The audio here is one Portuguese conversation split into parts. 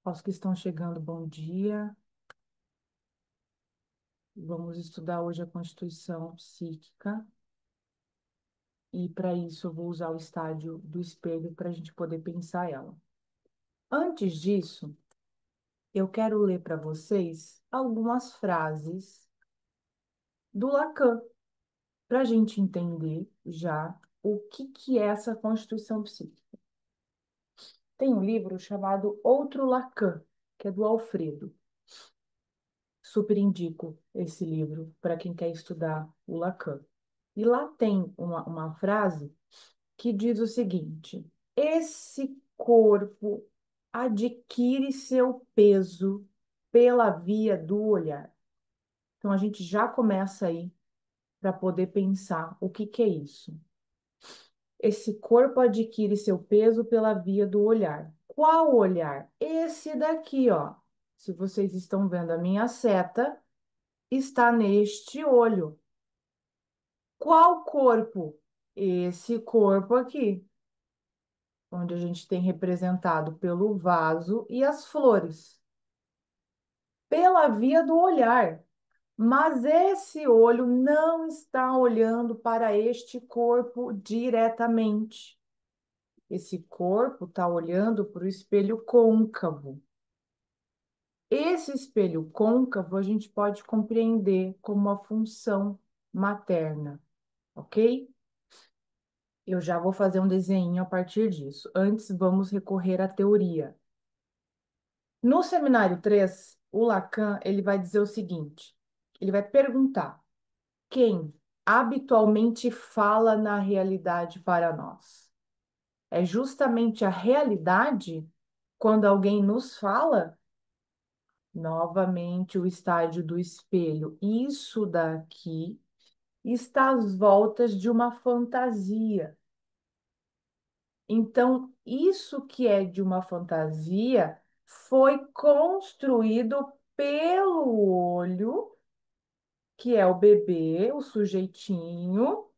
Aos que estão chegando, bom dia. Vamos estudar hoje a Constituição Psíquica. E para isso eu vou usar o estádio do espelho para a gente poder pensar ela. Antes disso, eu quero ler para vocês algumas frases do Lacan, para a gente entender já o que é essa Constituição Psíquica. Tem um livro chamado Outro Lacan, que é do Alfredo. Super indico esse livro para quem quer estudar o Lacan. E lá tem uma frase que diz o seguinte: esse corpo adquire seu peso pela via do olhar. Então a gente já começa aí para poder pensar o que é isso. Esse corpo adquire seu peso pela via do olhar. Qual olhar? Esse daqui, ó. Se vocês estão vendo a minha seta, está neste olho. Qual corpo? Esse corpo aqui, onde a gente tem representado pelo vaso e as flores, pela via do olhar. Mas esse olho não está olhando para este corpo diretamente. Esse corpo está olhando para o espelho côncavo. Esse espelho côncavo a gente pode compreender como uma função materna, ok? Eu já vou fazer um desenho a partir disso. Antes, vamos recorrer à teoria. No seminário 3, o Lacan, ele vai dizer o seguinte, ele vai perguntar: quem habitualmente fala na realidade para nós? É justamente a realidade quando alguém nos fala? Novamente, o estágio do espelho. Isso daqui está às voltas de uma fantasia. Então, isso que é de uma fantasia foi construído pelo olho, que é o bebê, o sujeitinho,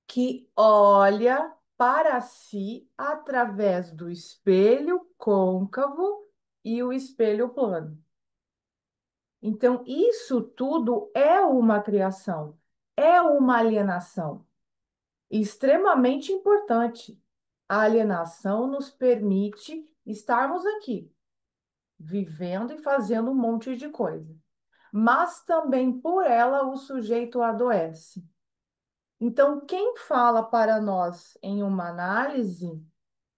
que olha para si através do espelho côncavo e o espelho plano. Então, isso tudo é uma criação, é uma alienação extremamente importante. A alienação nos permite estarmos aqui, vivendo e fazendo um monte de coisa. Mas também por ela o sujeito adoece. Então, quem fala para nós em uma análise,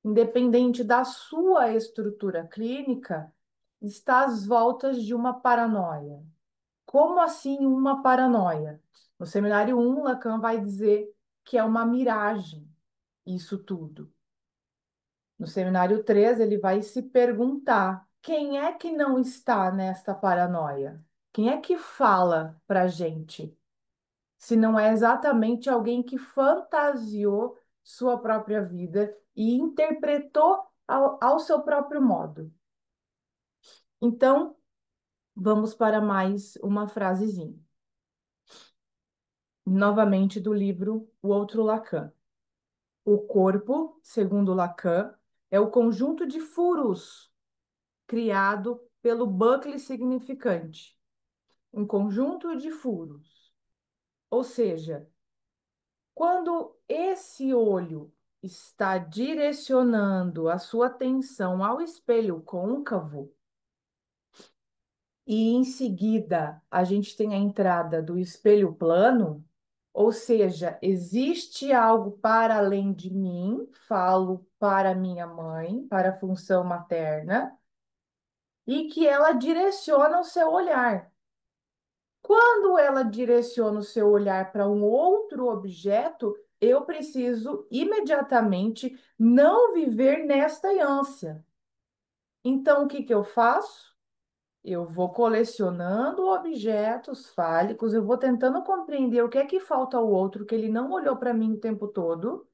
independente da sua estrutura clínica, está às voltas de uma paranoia. Como assim uma paranoia? No seminário 1, Lacan vai dizer que é uma miragem, isso tudo. No seminário 3, ele vai se perguntar: quem é que não está nesta paranoia? Quem é que fala para a gente? Se não é exatamente alguém que fantasiou sua própria vida e interpretou ao seu próprio modo. Então, vamos para mais uma frasezinha. Novamente do livro O Outro Lacan. O corpo, segundo Lacan, é o conjunto de furos criado pelo bucle significante, um conjunto de furos. Ou seja, quando esse olho está direcionando a sua atenção ao espelho côncavo, e em seguida a gente tem a entrada do espelho plano, ou seja, existe algo para além de mim, falo para minha mãe, para a função materna, e que ela direciona o seu olhar. Quando ela direciona o seu olhar para um outro objeto, eu preciso imediatamente não viver nesta ânsia. Então, o que que eu faço? Eu vou colecionando objetos fálicos, eu vou tentando compreender o que é que falta ao outro, que ele não olhou para mim o tempo todo,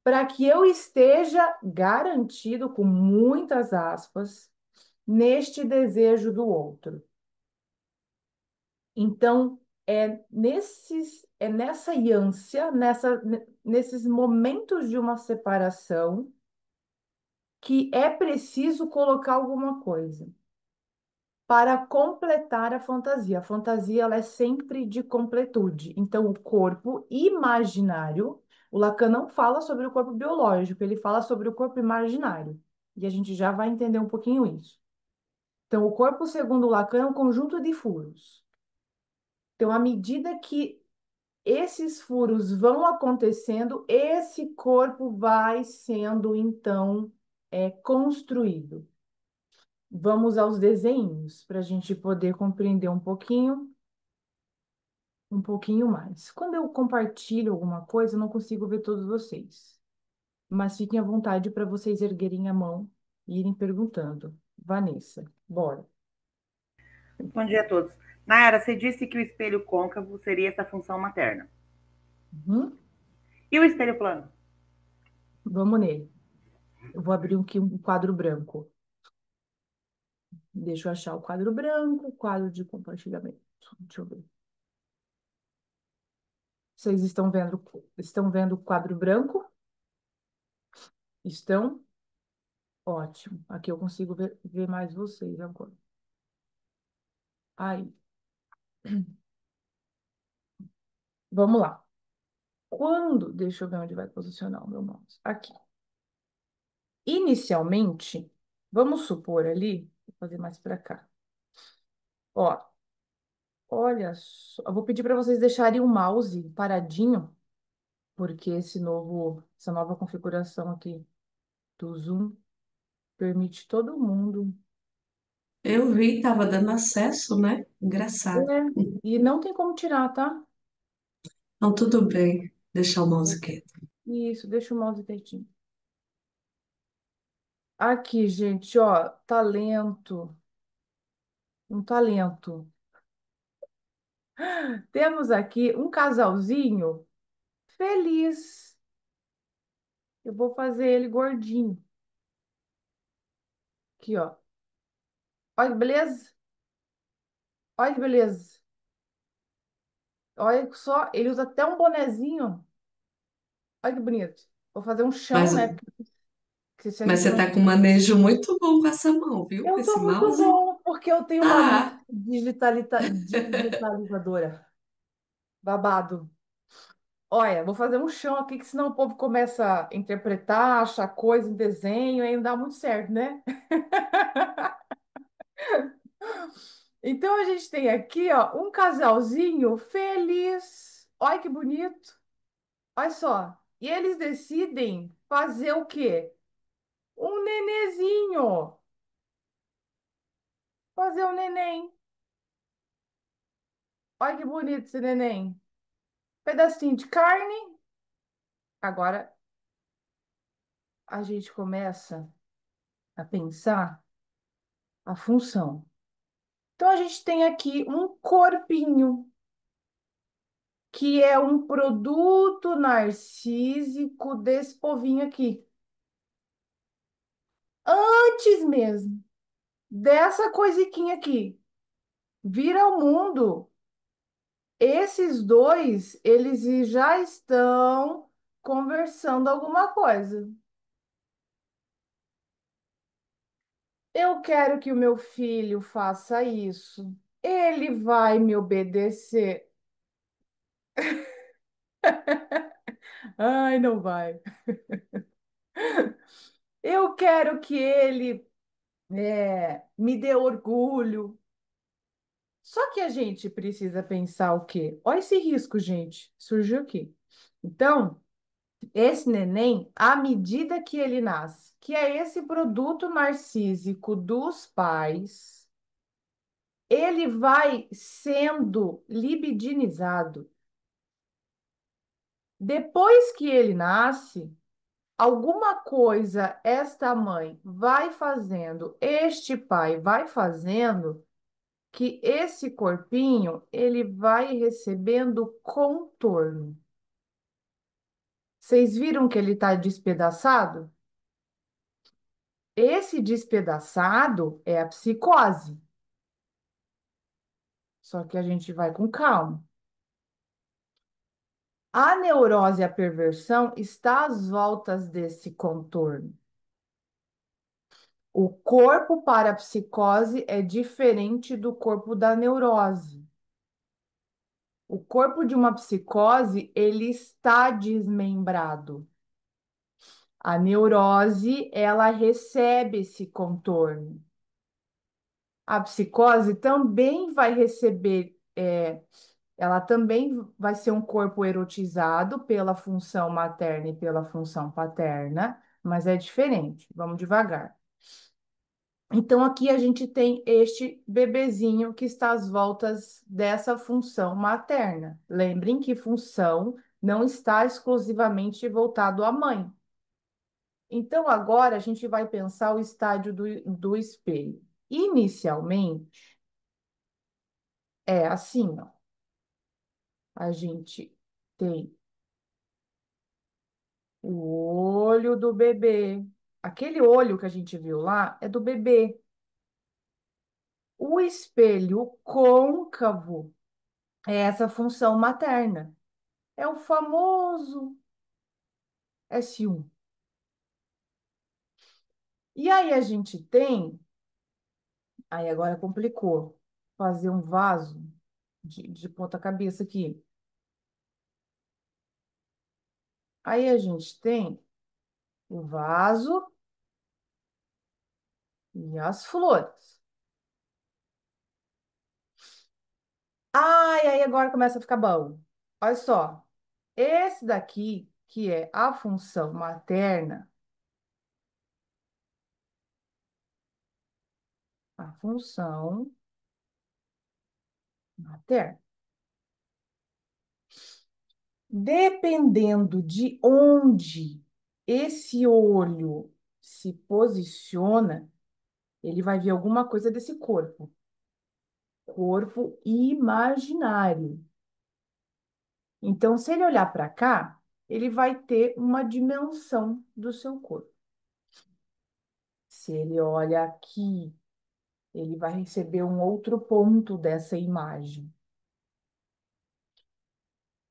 para que eu esteja garantido, com muitas aspas, neste desejo do outro. Então, é nessa ânsia, nesses momentos de uma separação, que é preciso colocar alguma coisa para completar a fantasia. A fantasia ela é sempre de completude. Então, o corpo imaginário, o Lacan não fala sobre o corpo biológico, ele fala sobre o corpo imaginário. E a gente já vai entender um pouquinho isso. Então, o corpo, segundo Lacan, é um conjunto de furos. Então, à medida que esses furos vão acontecendo, esse corpo vai sendo, então, construído. Vamos aos desenhos para a gente poder compreender um pouquinho mais. Quando eu compartilho alguma coisa, eu não consigo ver todos vocês, mas fiquem à vontade para vocês erguerem a mão e irem perguntando. Vanessa, bora. Bom dia a todos. Nayara, você disse que o espelho côncavo seria essa função materna. Uhum. E o espelho plano? Vamos nele. Eu vou abrir aqui um quadro branco. Deixa eu achar o quadro branco, quadro de compartilhamento. Deixa eu ver. Vocês estão vendo o quadro branco? Estão? Ótimo. Aqui eu consigo ver mais vocês agora. Aí, vamos lá. Deixa eu ver onde vai posicionar o meu mouse. Aqui. Inicialmente, vamos supor ali, vou fazer mais para cá. Ó, olha só, eu vou pedir para vocês deixarem o mouse paradinho, porque essa nova configuração aqui do Zoom permite todo mundo. Eu vi, tava dando acesso, né? Engraçado. É, e não tem como tirar, tá? Então, tudo bem. Deixar o mouse quieto. Isso, deixa o mouse quietinho. Aqui, gente, ó, talento, um talento. Temos aqui um casalzinho feliz. Eu vou fazer ele gordinho. Aqui, ó. Olha que beleza. Olha que beleza. Olha só, ele usa até um bonezinho. Olha que bonito. Vou fazer um chão, Mas, né? Porque se a mas gente você não. tá com um manejo muito bom com essa mão, viu? Com Eu esse tô muito mouse. bom, porque eu tenho uma mão Tá. digitalizadora. Babado. Olha, vou fazer um chão aqui, que senão o povo começa a interpretar, achar coisa em desenho, aí não dá muito certo, né? Então a gente tem aqui, ó, um casalzinho feliz. Olha que bonito. Olha só. E eles decidem fazer o quê? Um nenezinho. Fazer um neném. Olha que bonito esse neném. Pedacinho de carne. Agora a gente começa a pensar a função. Então a gente tem aqui um corpinho, que é um produto narcísico desse povinho aqui. Antes mesmo dessa coisiquinha aqui vir ao mundo, esses dois, eles já estão conversando alguma coisa. Eu quero que o meu filho faça isso. Ele vai me obedecer. Ai, não vai. Eu quero que ele me dê orgulho. Só que a gente precisa pensar o quê? Olha esse risco, gente. Surgiu aqui. Então, esse neném, à medida que ele nasce, que é esse produto narcísico dos pais, ele vai sendo libidinizado. Depois que ele nasce, alguma coisa esta mãe vai fazendo, este pai vai fazendo, que esse corpinho ele vai recebendo contorno. Vocês viram que ele está despedaçado? Esse despedaçado é a psicose. Só que a gente vai com calma. A neurose e a perversão está às voltas desse contorno. O corpo para a psicose é diferente do corpo da neurose. O corpo de uma psicose, ele está desmembrado. A neurose, ela recebe esse contorno. A psicose também vai receber, ela também vai ser um corpo erotizado pela função materna e pela função paterna, mas é diferente. Vamos devagar. Então, aqui a gente tem este bebezinho que está às voltas dessa função materna. Lembrem que função não está exclusivamente voltado à mãe. Então, agora a gente vai pensar o estádio do espelho. Inicialmente, é assim, ó. A gente tem o olho do bebê. Aquele olho que a gente viu lá é do bebê. O espelho côncavo é essa função materna. É o famoso S1. E aí a gente tem, aí agora complicou, fazer um vaso de ponta cabeça aqui. Aí a gente tem o vaso e as flores. Ai, aí agora começa a ficar bom. Olha só, esse daqui, que é a função materna, a função materna. Dependendo de onde esse olho se posiciona, ele vai ver alguma coisa desse corpo. Corpo imaginário. Então, se ele olhar para cá, ele vai ter uma dimensão do seu corpo. Se ele olha aqui, ele vai receber um outro ponto dessa imagem.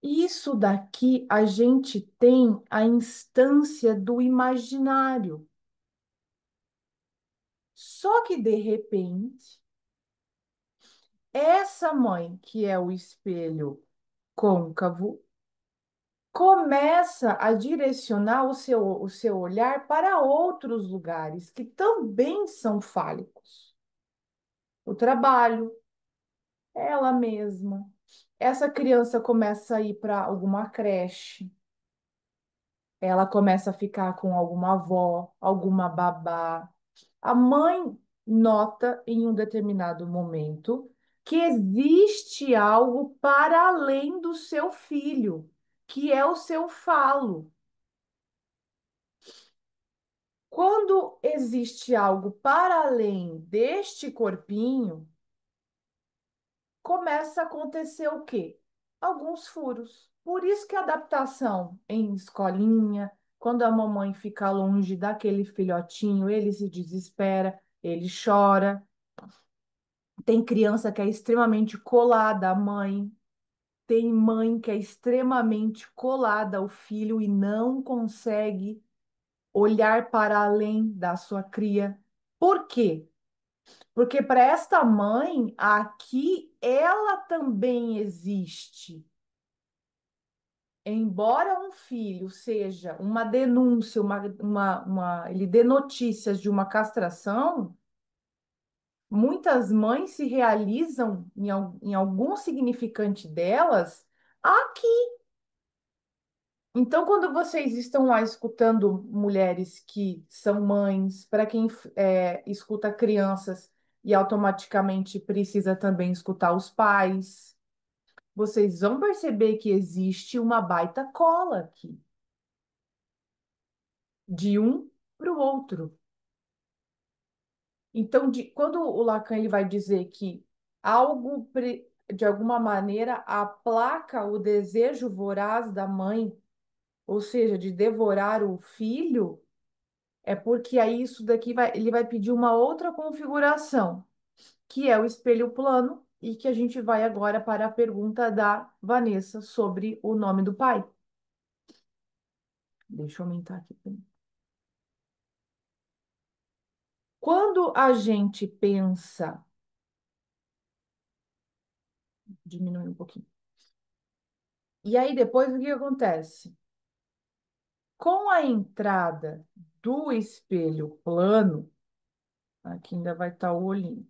Isso daqui a gente tem a instância do imaginário. Só que, de repente, essa mãe, que é o espelho côncavo, começa a direcionar o seu olhar para outros lugares que também são fálicos. O trabalho, ela mesma. Essa criança começa a ir para alguma creche, ela começa a ficar com alguma avó, alguma babá. A mãe nota em um determinado momento que existe algo para além do seu filho, que é o seu falo. Quando existe algo para além deste corpinho, começa a acontecer o quê? Alguns furos. Por isso que a adaptação em escolinha, quando a mamãe fica longe daquele filhotinho, ele se desespera, ele chora. Tem criança que é extremamente colada à mãe, tem mãe que é extremamente colada ao filho e não consegue olhar para além da sua cria. Por quê? Porque para esta mãe, aqui ela também existe. Embora um filho seja uma denúncia, ele dê notícias de uma castração, muitas mães se realizam em algum significante delas aqui. Então, quando vocês estão lá escutando mulheres que são mães, para quem escuta crianças e automaticamente precisa também escutar os pais, vocês vão perceber que existe uma baita cola aqui, de um para o outro. Então, quando o Lacan ele vai dizer que algo, de alguma maneira, aplaca o desejo voraz da mãe, ou seja, de devorar o filho, é porque aí isso daqui ele vai pedir uma outra configuração, que é o espelho plano, e que a gente vai agora para a pergunta da Vanessa sobre o nome do pai. Deixa eu aumentar aqui. Quando a gente pensa, diminui um pouquinho. E aí depois o que acontece? Com a entrada do espelho plano, aqui ainda vai estar o olhinho.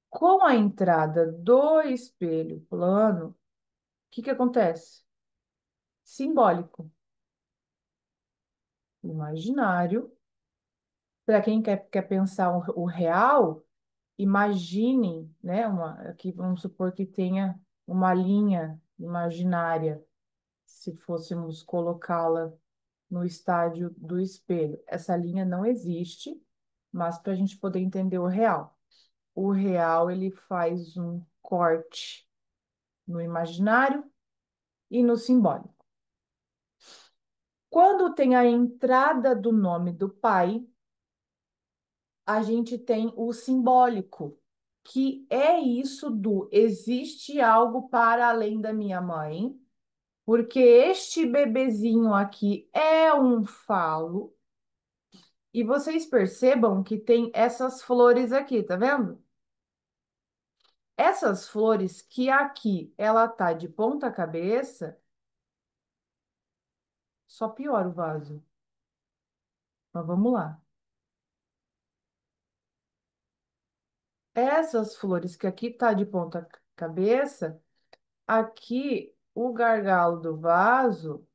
Com a entrada do espelho plano, o que que acontece? Simbólico, imaginário. Para quem quer pensar o real, imaginem, né? Aqui vamos supor que tenha uma linha imaginária, se fôssemos colocá-la no estádio do espelho. Essa linha não existe, mas para a gente poder entender o real ele faz um corte no imaginário e no simbólico. Quando tem a entrada do nome do pai, a gente tem o simbólico, que é isso do existe algo para além da minha mãe, porque este bebezinho aqui é um falo. E vocês percebam que tem essas flores aqui, tá vendo? Essas flores que aqui ela tá de ponta cabeça, só piora o vaso. Mas vamos lá. Essas flores que aqui tá de ponta cabeça, aqui o gargalo do vaso,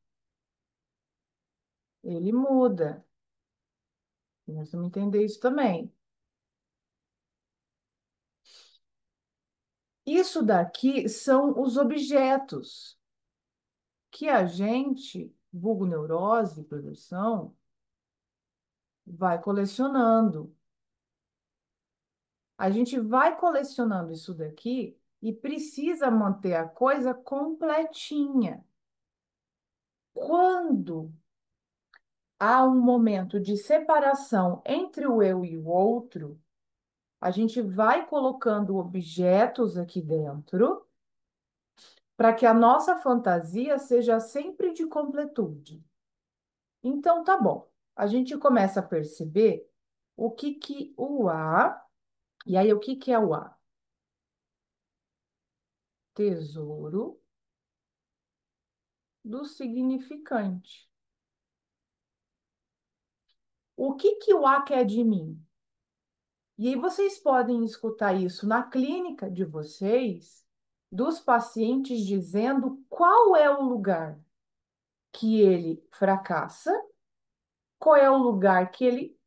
ele muda. Nós vamos entender isso também. Isso daqui são os objetos que a gente, vulgo neurose, perversão, vai colecionando. A gente vai colecionando isso daqui e precisa manter a coisa completinha. Quando há um momento de separação entre o eu e o outro, a gente vai colocando objetos aqui dentro para que a nossa fantasia seja sempre de completude. Então, tá bom. A gente começa a perceber o que que o A, e aí o que que é o A? Tesouro do significante. O que que o A quer de mim? E aí vocês podem escutar isso na clínica de vocês, dos pacientes dizendo qual é o lugar que ele fracassa, qual é o lugar que ele,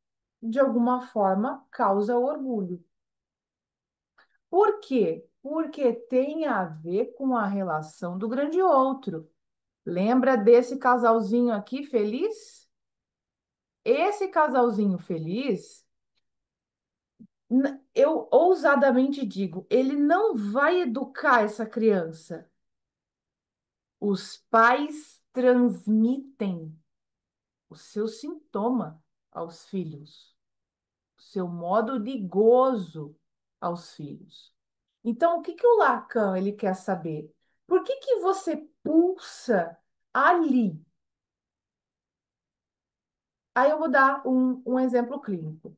de alguma forma, causa orgulho. Por quê? Porque tem a ver com a relação do grande outro. Lembra desse casalzinho aqui feliz? Esse casalzinho feliz, eu ousadamente digo, ele não vai educar essa criança. Os pais transmitem o seu sintoma aos filhos, o seu modo de gozo aos filhos. Então, o que que o Lacan ele quer saber? Por que que você pulsa ali? Aí eu vou dar um exemplo clínico.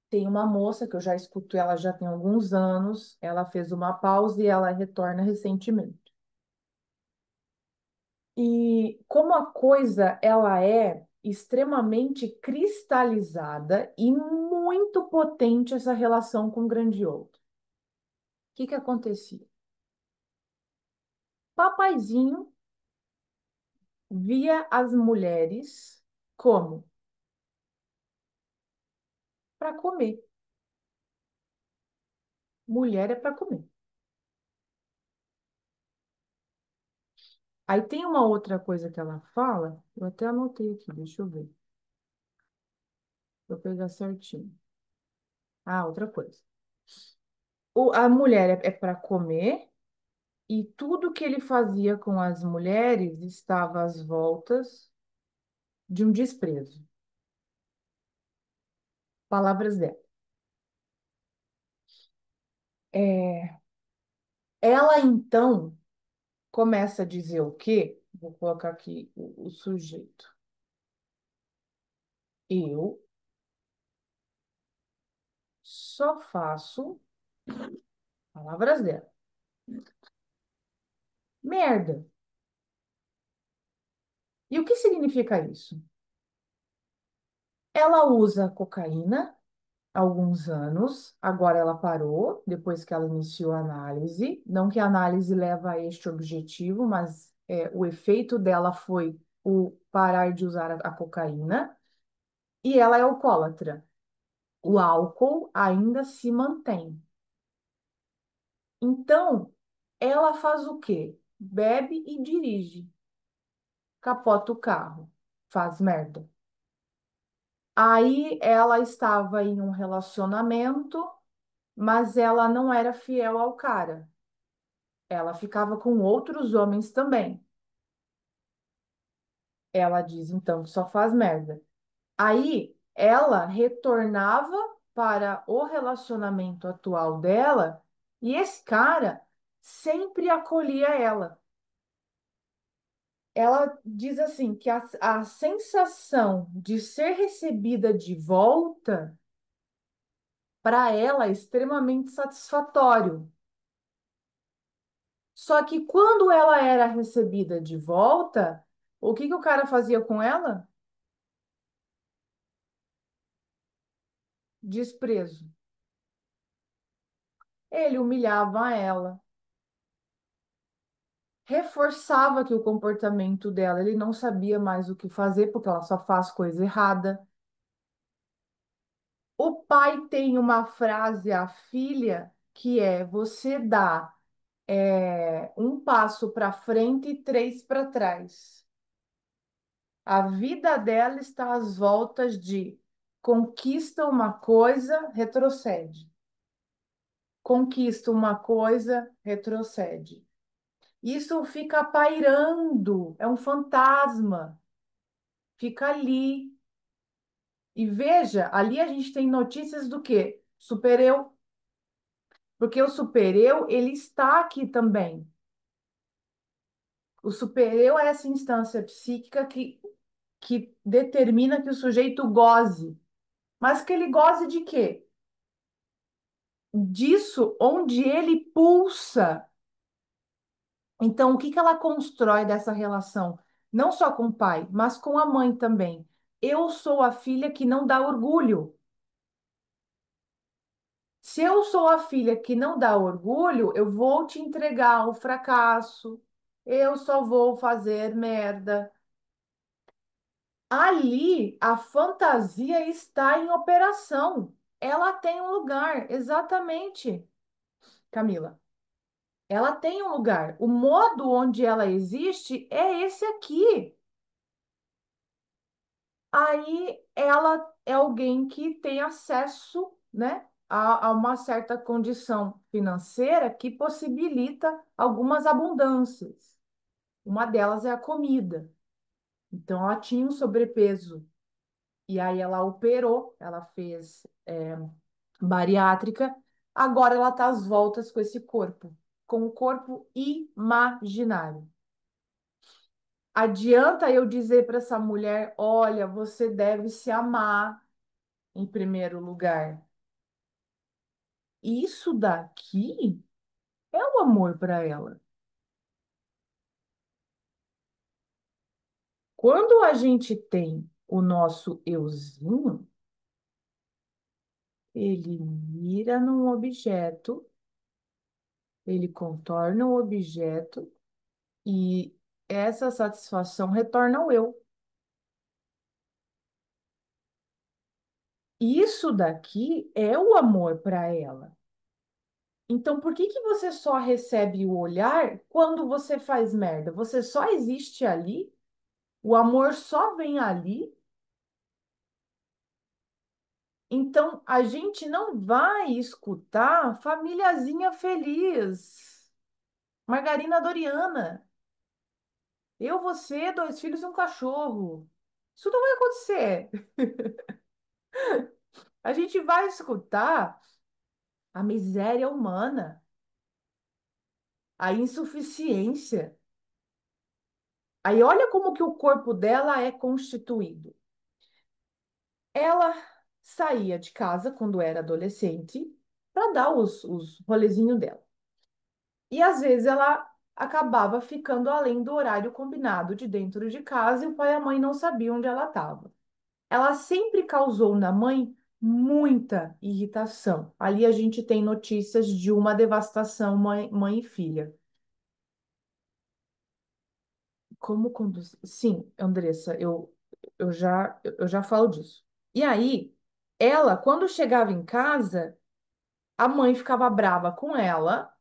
Tem uma moça que eu já escuto ela já tem alguns anos, ela fez uma pausa e ela retorna recentemente. E como a coisa ela é extremamente cristalizada e muito potente essa relação com o grande outro. O que que acontecia? Papaizinho via as mulheres como? Para comer. Mulher é para comer. Aí tem uma outra coisa que ela fala, eu até anotei aqui, deixa eu ver. Vou pegar certinho. Ah, outra coisa. A mulher é para comer e tudo que ele fazia com as mulheres estava às voltas de um desprezo. Palavras dela. É, ela então começa a dizer o quê? Vou colocar aqui o sujeito. Eu só faço palavras dela. Merda. E o que significa isso? Ela usa cocaína há alguns anos, agora ela parou, depois que ela iniciou a análise. Não que a análise leva a este objetivo, mas o efeito dela foi o parar de usar a cocaína. E ela é alcoólatra. O álcool ainda se mantém. Então, ela faz o quê? Bebe e dirige. Capota o carro. Faz merda. Aí ela estava em um relacionamento, mas ela não era fiel ao cara. Ela ficava com outros homens também. Ela diz então que só faz merda. Aí ela retornava para o relacionamento atual dela e esse cara sempre acolhia ela. Ela diz assim que a sensação de ser recebida de volta para ela é extremamente satisfatório. Só que quando ela era recebida de volta, o que que o cara fazia com ela? Desprezo. Ele humilhava ela, reforçava que o comportamento dela, ele não sabia mais o que fazer porque ela só faz coisa errada. O pai tem uma frase à filha que é: você dá um passo para frente e três para trás. A vida dela está às voltas de conquista uma coisa, retrocede. Conquista uma coisa, retrocede. Isso fica pairando, é um fantasma. Fica ali. E veja, ali a gente tem notícias do quê? Supereu. Porque o supereu, ele está aqui também. O supereu é essa instância psíquica que determina que o sujeito goze. Mas que ele goze de quê? Disso onde ele pulsa. Então, o que que ela constrói dessa relação? Não só com o pai, mas com a mãe também. Eu sou a filha que não dá orgulho. Se eu sou a filha que não dá orgulho, eu vou te entregar o fracasso. Eu só vou fazer merda. Ali, a fantasia está em operação. Ela tem um lugar, exatamente, Camila. Ela tem um lugar. O modo onde ela existe é esse aqui. Aí ela é alguém que tem acesso, né, a uma certa condição financeira que possibilita algumas abundâncias. Uma delas é a comida. Então ela tinha um sobrepeso e aí ela operou, ela fez bariátrica. Agora ela está às voltas com esse corpo, com o corpo imaginário. Adianta eu dizer para essa mulher: olha, você deve se amar em primeiro lugar. Isso daqui é o amor para ela. Quando a gente tem o nosso euzinho, ele mira num objeto, ele contorna o objeto e essa satisfação retorna ao eu. Isso daqui é o amor para ela. Então, por que que você só recebe o olhar quando você faz merda? Você só existe ali? O amor só vem ali? Então, a gente não vai escutar Famíliazinha Feliz, Margarina Doriana, eu, você, dois filhos e um cachorro. Isso não vai acontecer. A gente vai escutar a miséria humana, a insuficiência. Aí olha como que o corpo dela é constituído. Ela saía de casa quando era adolescente para dar os rolezinhos dela. E às vezes ela acabava ficando além do horário combinado de dentro de casa e o pai e a mãe não sabiam onde ela estava. Ela sempre causou na mãe muita irritação. Ali a gente tem notícias de uma devastação mãe e filha. Como conduzir? Sim, Andressa, eu já falo disso. E aí, ela, quando chegava em casa, a mãe ficava brava com ela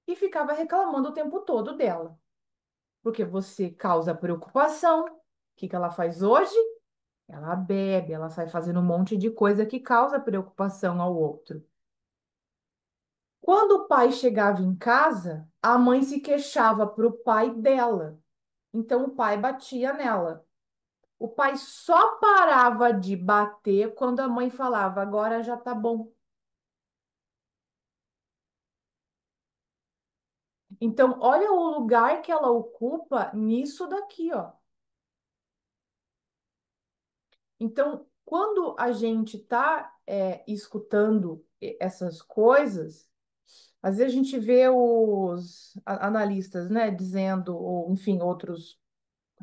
e ficava reclamando o tempo todo dela. Porque você causa preocupação. O que que ela faz hoje? Ela bebe, ela sai fazendo um monte de coisa que causa preocupação ao outro. Quando o pai chegava em casa, a mãe se queixava para o pai dela. Então o pai batia nela. O pai só parava de bater quando a mãe falava: agora já tá bom. Então, olha o lugar que ela ocupa nisso daqui, ó. Então, quando a gente está escutando essas coisas, às vezes a gente vê os analistas, né, dizendo, ou enfim, outros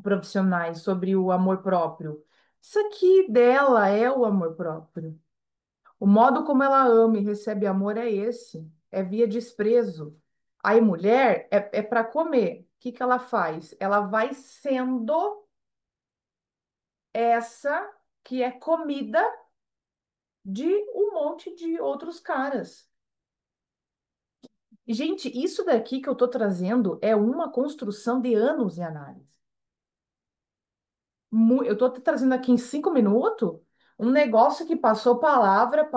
profissionais sobre o amor próprio. Isso aqui dela é o amor próprio. O modo como ela ama e recebe amor é esse, é via desprezo. Aí, mulher é para comer. O que que ela faz? Ela vai sendo essa que é comida de um monte de outros caras. E, gente, isso daqui que eu estou trazendo é uma construção de anos de análise. Eu estou trazendo aqui em 5 minutos um negócio que passou palavra,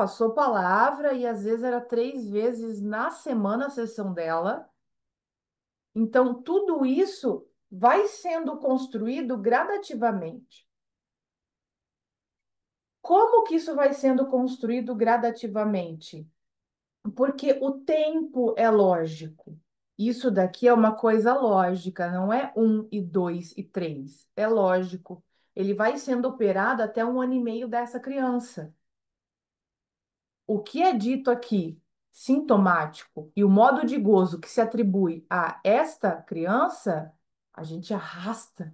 e às vezes era 3 vezes na semana a sessão dela. Então, tudo isso vai sendo construído gradativamente. Como que isso vai sendo construído gradativamente? Porque o tempo é lógico. Isso daqui é uma coisa lógica, não é 1 e 2 e 3. É lógico. Ele vai sendo operado até 1 ano e meio dessa criança. O que é dito aqui, sintomático, e o modo de gozo que se atribui a esta criança, a gente arrasta.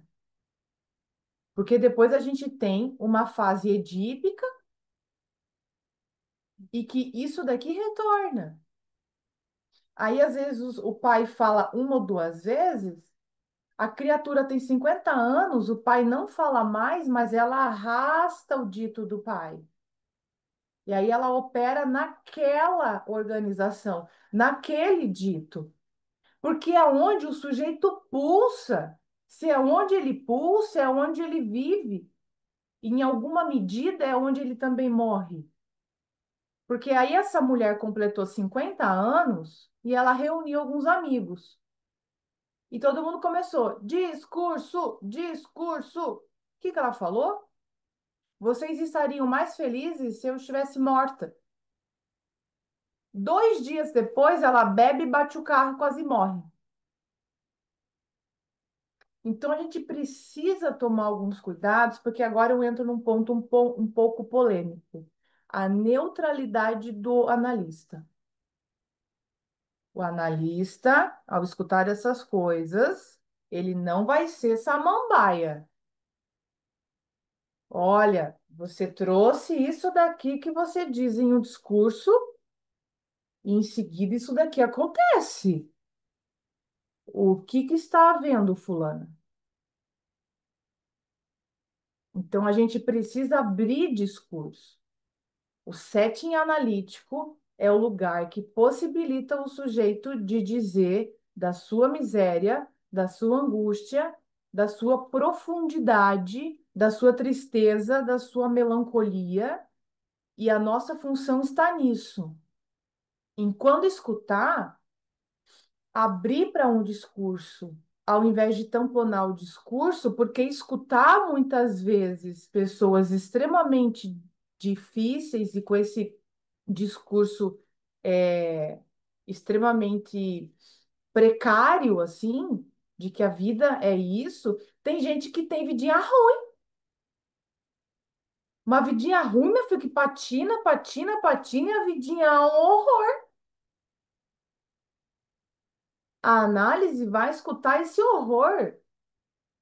Porque depois a gente tem uma fase edípica e que isso daqui retorna. Aí, às vezes, o pai fala 1 ou 2 vezes, a criatura tem 50 anos, o pai não fala mais, mas ela arrasta o dito do pai. E aí ela opera naquela organização, naquele dito. Porque é onde o sujeito pulsa. Se é onde ele pulsa, é onde ele vive. E, em alguma medida, é onde ele também morre. Porque aí essa mulher completou 50 anos e ela reuniu alguns amigos. E todo mundo começou: discurso, discurso. O que que ela falou? Vocês estariam mais felizes se eu estivesse morta. 2 dias depois, ela bebe e bate o carro e quase morre. Então, a gente precisa tomar alguns cuidados, porque agora eu entro num ponto um pouco polêmico. A neutralidade do analista. O analista, ao escutar essas coisas, ele não vai ser samambaia. Olha, você trouxe isso daqui que você diz em um discurso, e em seguida isso daqui acontece. O que que está havendo, fulana? Então a gente precisa abrir discurso. O setting analítico é o lugar que possibilita o sujeito de dizer da sua miséria, da sua angústia, da sua profundidade, da sua tristeza, da sua melancolia, e a nossa função está nisso. Em quando escutar, abrir para um discurso, ao invés de tamponar o discurso, porque escutar muitas vezes pessoas extremamente difíceis e com esse discurso é, extremamente precário, assim, de que a vida é isso, tem gente que tem vidinha ruim. Uma vidinha ruim, meu filho, que patina, patina, patina, e a vidinha é um horror. A análise vai escutar esse horror,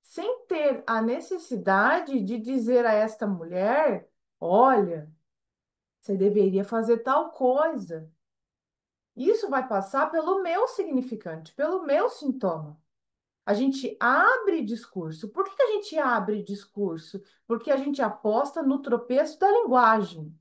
sem ter a necessidade de dizer a esta mulher: olha, você deveria fazer tal coisa. Isso vai passar pelo meu significante, pelo meu sintoma. A gente abre discurso. Por que que a gente abre discurso? Porque a gente aposta no tropeço da linguagem.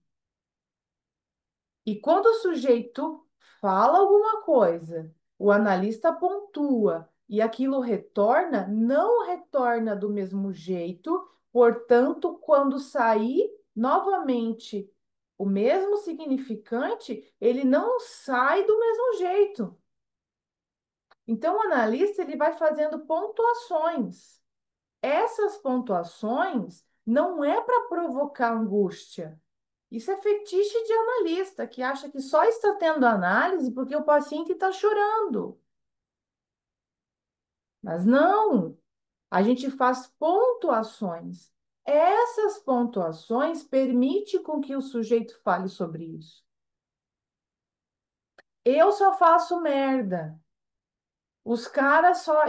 E quando o sujeito fala alguma coisa, o analista pontua e aquilo retorna, não retorna do mesmo jeito, portanto, quando sair novamente o mesmo significante, ele não sai do mesmo jeito. Então, o analista ele vai fazendo pontuações. Essas pontuações não é para provocar angústia. Isso é fetiche de analista, que acha que só está tendo análise porque o paciente está chorando. Mas não, a gente faz pontuações. Essas pontuações permitem com que o sujeito fale sobre isso. Eu só faço merda. Os caras só.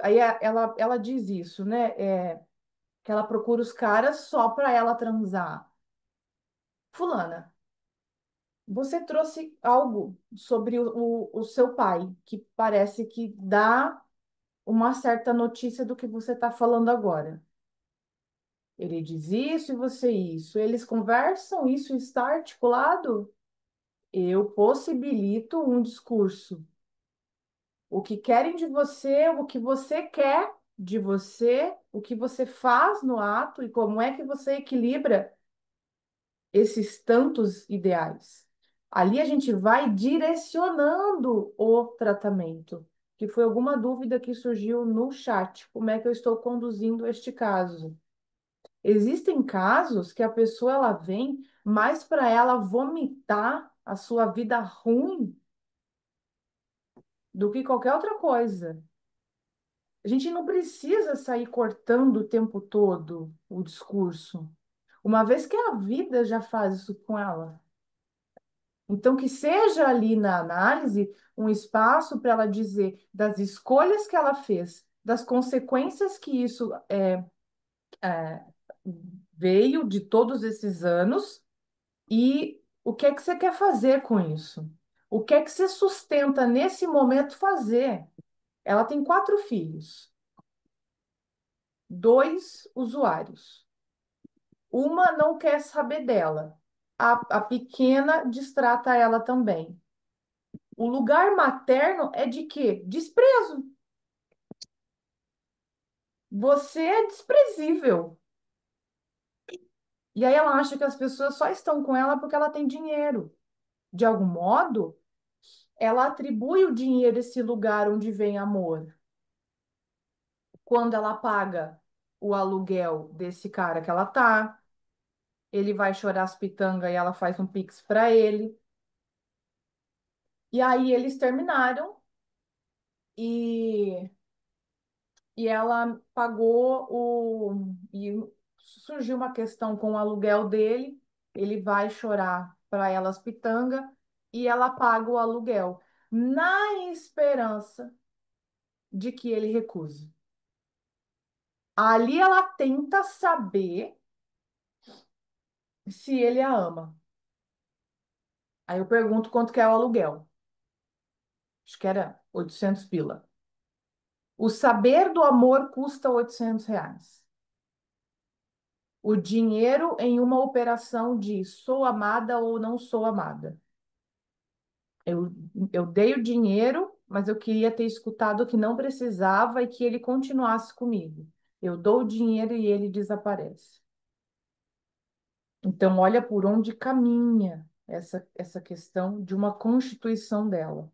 Aí ela diz isso, né? Que ela procura os caras só para ela transar. Fulana, você trouxe algo sobre o seu pai, que parece que dá uma certa notícia do que você está falando agora. Ele diz isso e você isso. Eles conversam, isso está articulado? Eu possibilito um discurso. O que querem de você, o que você quer de você, o que você faz no ato e como é que você equilibra esses tantos ideais. Ali a gente vai direcionando o tratamento, que foi alguma dúvida que surgiu no chat. Como é que eu estou conduzindo este caso? Existem casos que a pessoa ela vem mais para ela vomitar a sua vida ruim do que qualquer outra coisa. A gente não precisa sair cortando o tempo todo o discurso, uma vez que a vida já faz isso com ela. Então, que seja ali na análise um espaço para ela dizer das escolhas que ela fez, das consequências que isso é, veio de todos esses anos e o que é que você quer fazer com isso? O que é que você sustenta nesse momento fazer? Ela tem 4 filhos, 2 usuários. Uma não quer saber dela. A pequena distrata ela também. O lugar materno é de quê? Desprezo. Você é desprezível. E aí ela acha que as pessoas só estão com ela porque ela tem dinheiro. De algum modo, ela atribui o dinheiro a esse lugar onde vem amor. Quando ela paga o aluguel desse cara que ela tá, ele vai chorar as pitangas e ela faz um pix para ele. E aí eles terminaram e ela pagou e surgiu uma questão com o aluguel dele, ele vai chorar para elas pitanga e ela paga o aluguel, na esperança de que ele recuse. Ali ela tenta saber se ele a ama. Aí eu pergunto quanto que é o aluguel. Acho que era 800 pila. O saber do amor custa R$ 800. O dinheiro em uma operação de sou amada ou não sou amada. Eu, eu dei o dinheiro, mas eu queria ter escutado que não precisava e que ele continuasse comigo. Eu dou o dinheiro e ele desaparece. Então, olha por onde caminha essa questão de uma constituição dela.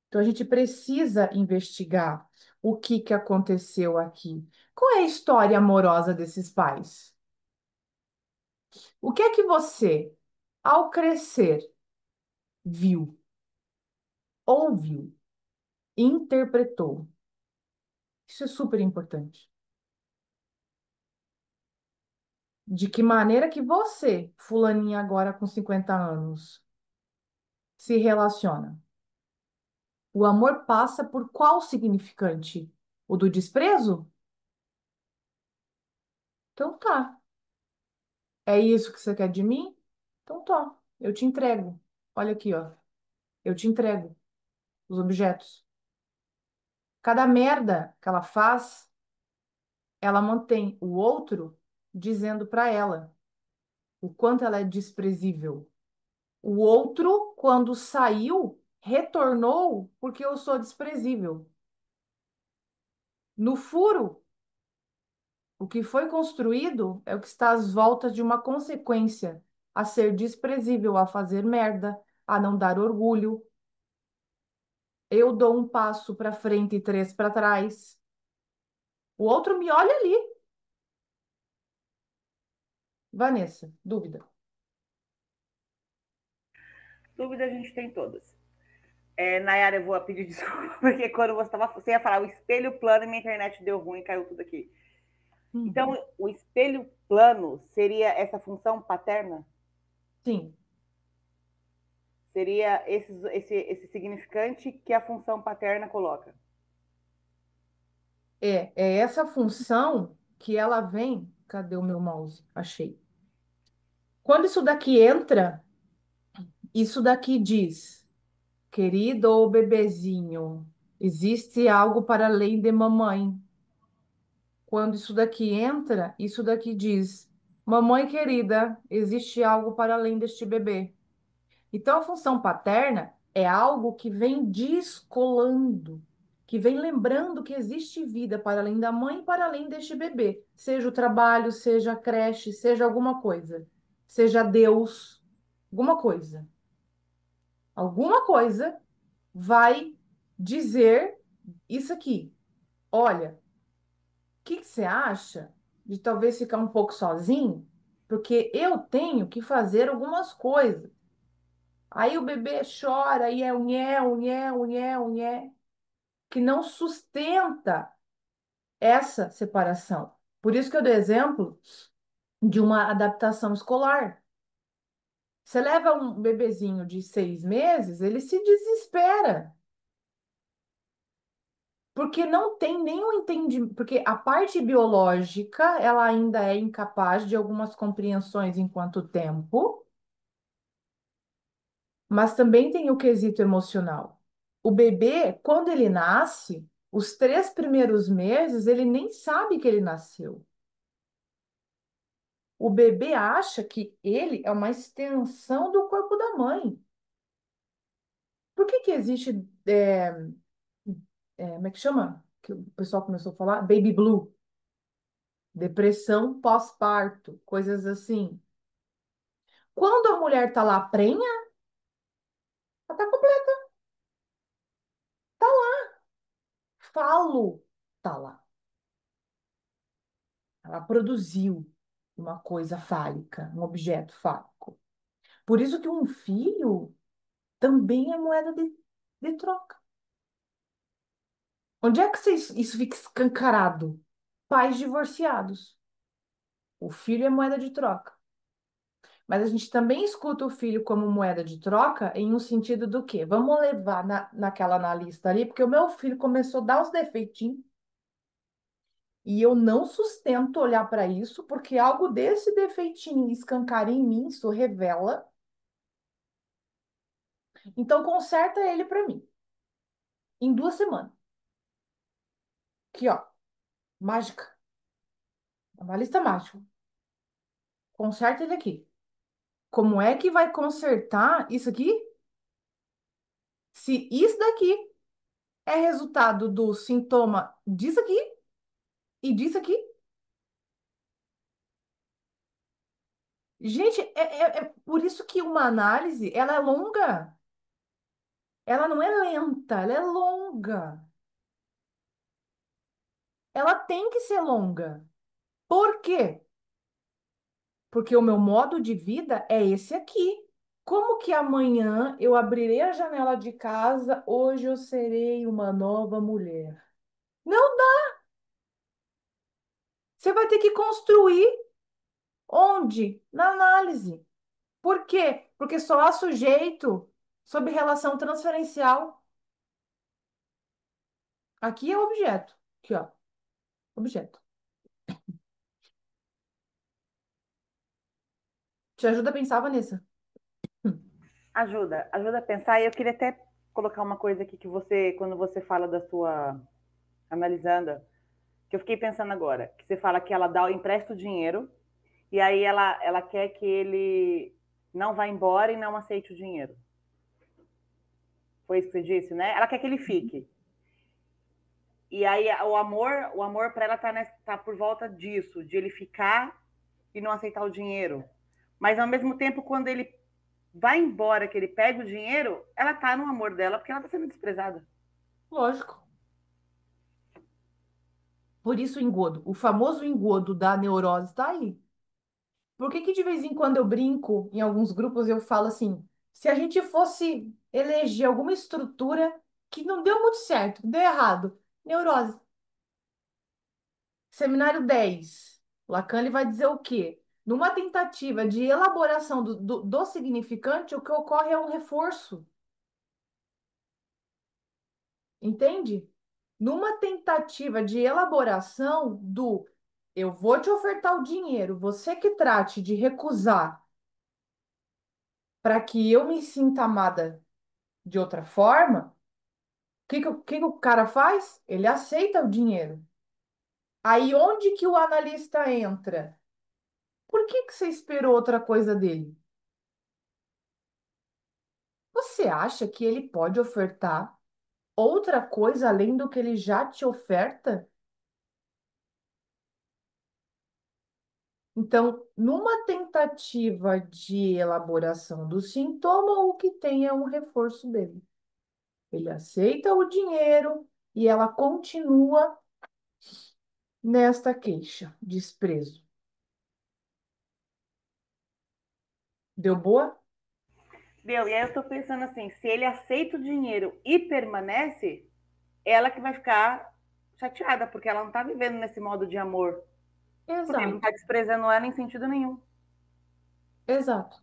Então, a gente precisa investigar o que que aconteceu aqui. Qual é a história amorosa desses pais? O que é que você, ao crescer, viu, ouviu, interpretou? Isso é super importante. De que maneira que você, fulaninha agora com 50 anos, se relaciona? O amor passa por qual significante? O do desprezo? Então tá. É isso que você quer de mim? Então tá. Eu te entrego. Olha aqui, ó. Eu te entrego os objetos. Cada merda que ela faz, ela mantém o outro dizendo pra ela o quanto ela é desprezível. O outro, quando saiu, retornou porque eu sou desprezível. No furo, o que foi construído é o que está às voltas de uma consequência, a ser desprezível, a fazer merda, a não dar orgulho. Eu dou um passo para frente e três para trás. O outro me olha ali. Vanessa, dúvida. Dúvida a gente tem todas. Nayara, eu vou pedir desculpa, porque quando você ia falar o espelho plano, minha internet deu ruim, caiu tudo aqui. Hum, Então, o espelho plano seria essa função paterna? sim, Seria esse significante que a função paterna coloca? é essa função que ela vem. Cadê o meu mouse? Achei. Quando isso daqui entra, isso daqui diz: querido ou bebezinho, existe algo para além de mamãe. Quando isso daqui entra, isso daqui diz: mamãe querida, existe algo para além deste bebê. Então, a função paterna é algo que vem descolando, que vem lembrando que existe vida para além da mãe e para além deste bebê, seja o trabalho, seja a creche, seja alguma coisa, seja Deus, alguma coisa. Alguma coisa vai dizer isso aqui. Olha, o que que você acha de talvez ficar um pouco sozinho? Porque eu tenho que fazer algumas coisas. Aí o bebê chora e é unhé, unhé, unhé, unhé, que não sustenta essa separação. Por isso que eu dou exemplo de uma adaptação escolar. Você leva um bebezinho de 6 meses, ele se desespera, porque não tem nenhum entendimento, porque a parte biológica, ela ainda é incapaz de algumas compreensões enquanto tempo, mas também tem o quesito emocional. O bebê, quando ele nasce, os 3 primeiros meses, ele nem sabe que ele nasceu. O bebê acha que ele é uma extensão do corpo da mãe. Por que que existe, como é que chama? Que o pessoal começou a falar? Baby blue, depressão pós-parto, coisas assim. Quando a mulher tá lá prenha, ela tá completa. Falo, tá lá. Ela produziu uma coisa fálica, um objeto fálico. Por isso que um filho também é moeda de troca. Onde é que isso fica escancarado? Pais divorciados. O filho é moeda de troca. Mas a gente também escuta o filho como moeda de troca em um sentido do quê? Vamos levar naquela analista ali, porque o meu filho começou a dar os defeitinhos e eu não sustento olhar para isso, porque algo desse defeitinho escancara em mim, isso revela. Então, conserta ele para mim, em 2 semanas. Aqui, ó, mágica. Uma lista mágica. Conserta ele aqui. Como é que vai consertar isso aqui? Se isso daqui é resultado do sintoma disso aqui e disso aqui. Gente, é por isso que uma análise, ela é longa. Ela não é lenta, ela é longa. Ela tem que ser longa. Por quê? Porque o meu modo de vida é esse aqui. Como que amanhã eu abrirei a janela de casa, hoje eu serei uma nova mulher? Não, você vai ter que construir. Onde? Na análise. Por quê? Porque só há sujeito sob relação transferencial. Aqui é objeto. Aqui, ó. Objeto. Te ajuda a pensar, Vanessa? Ajuda a pensar. E eu queria até colocar uma coisa aqui que você, quando você fala da sua analisando, que eu fiquei pensando agora, que você fala que ela dá, empresta o dinheiro e aí ela quer que ele não vá embora e não aceite o dinheiro. Foi isso que você disse, né? Ela quer que ele fique. E aí o amor para ela tá por volta disso, de ele ficar e não aceitar o dinheiro. Mas ao mesmo tempo, quando ele vai embora, que ele pega o dinheiro, ela tá no amor dela porque ela tá sendo desprezada. Lógico. Por isso o engodo. O famoso engodo da neurose está aí. Por que que de vez em quando eu brinco em alguns grupos eu falo assim, se a gente fosse eleger alguma estrutura que não deu muito certo, deu errado, neurose. Seminário 10, Lacan ele vai dizer o quê? Numa tentativa de elaboração do significante, o que ocorre é um reforço, entende? Numa tentativa de elaboração do eu vou te ofertar o dinheiro, você que trate de recusar para que eu me sinta amada de outra forma, o que que o cara faz? Ele aceita o dinheiro. Aí onde que o analista entra? Por que que você esperou outra coisa dele? Você acha que ele pode ofertar outra coisa além do que ele já te oferta? Então, numa tentativa de elaboração do sintoma, o que tem é um reforço dele. Ele aceita o dinheiro e ela continua nesta queixa, desprezo. Deu boa? Deu, e aí eu tô pensando assim, se ele aceita o dinheiro e permanece, ela que vai ficar chateada, porque ela não tá vivendo nesse modo de amor. Porque ele não Exato, tá desprezando ela em sentido nenhum. exato.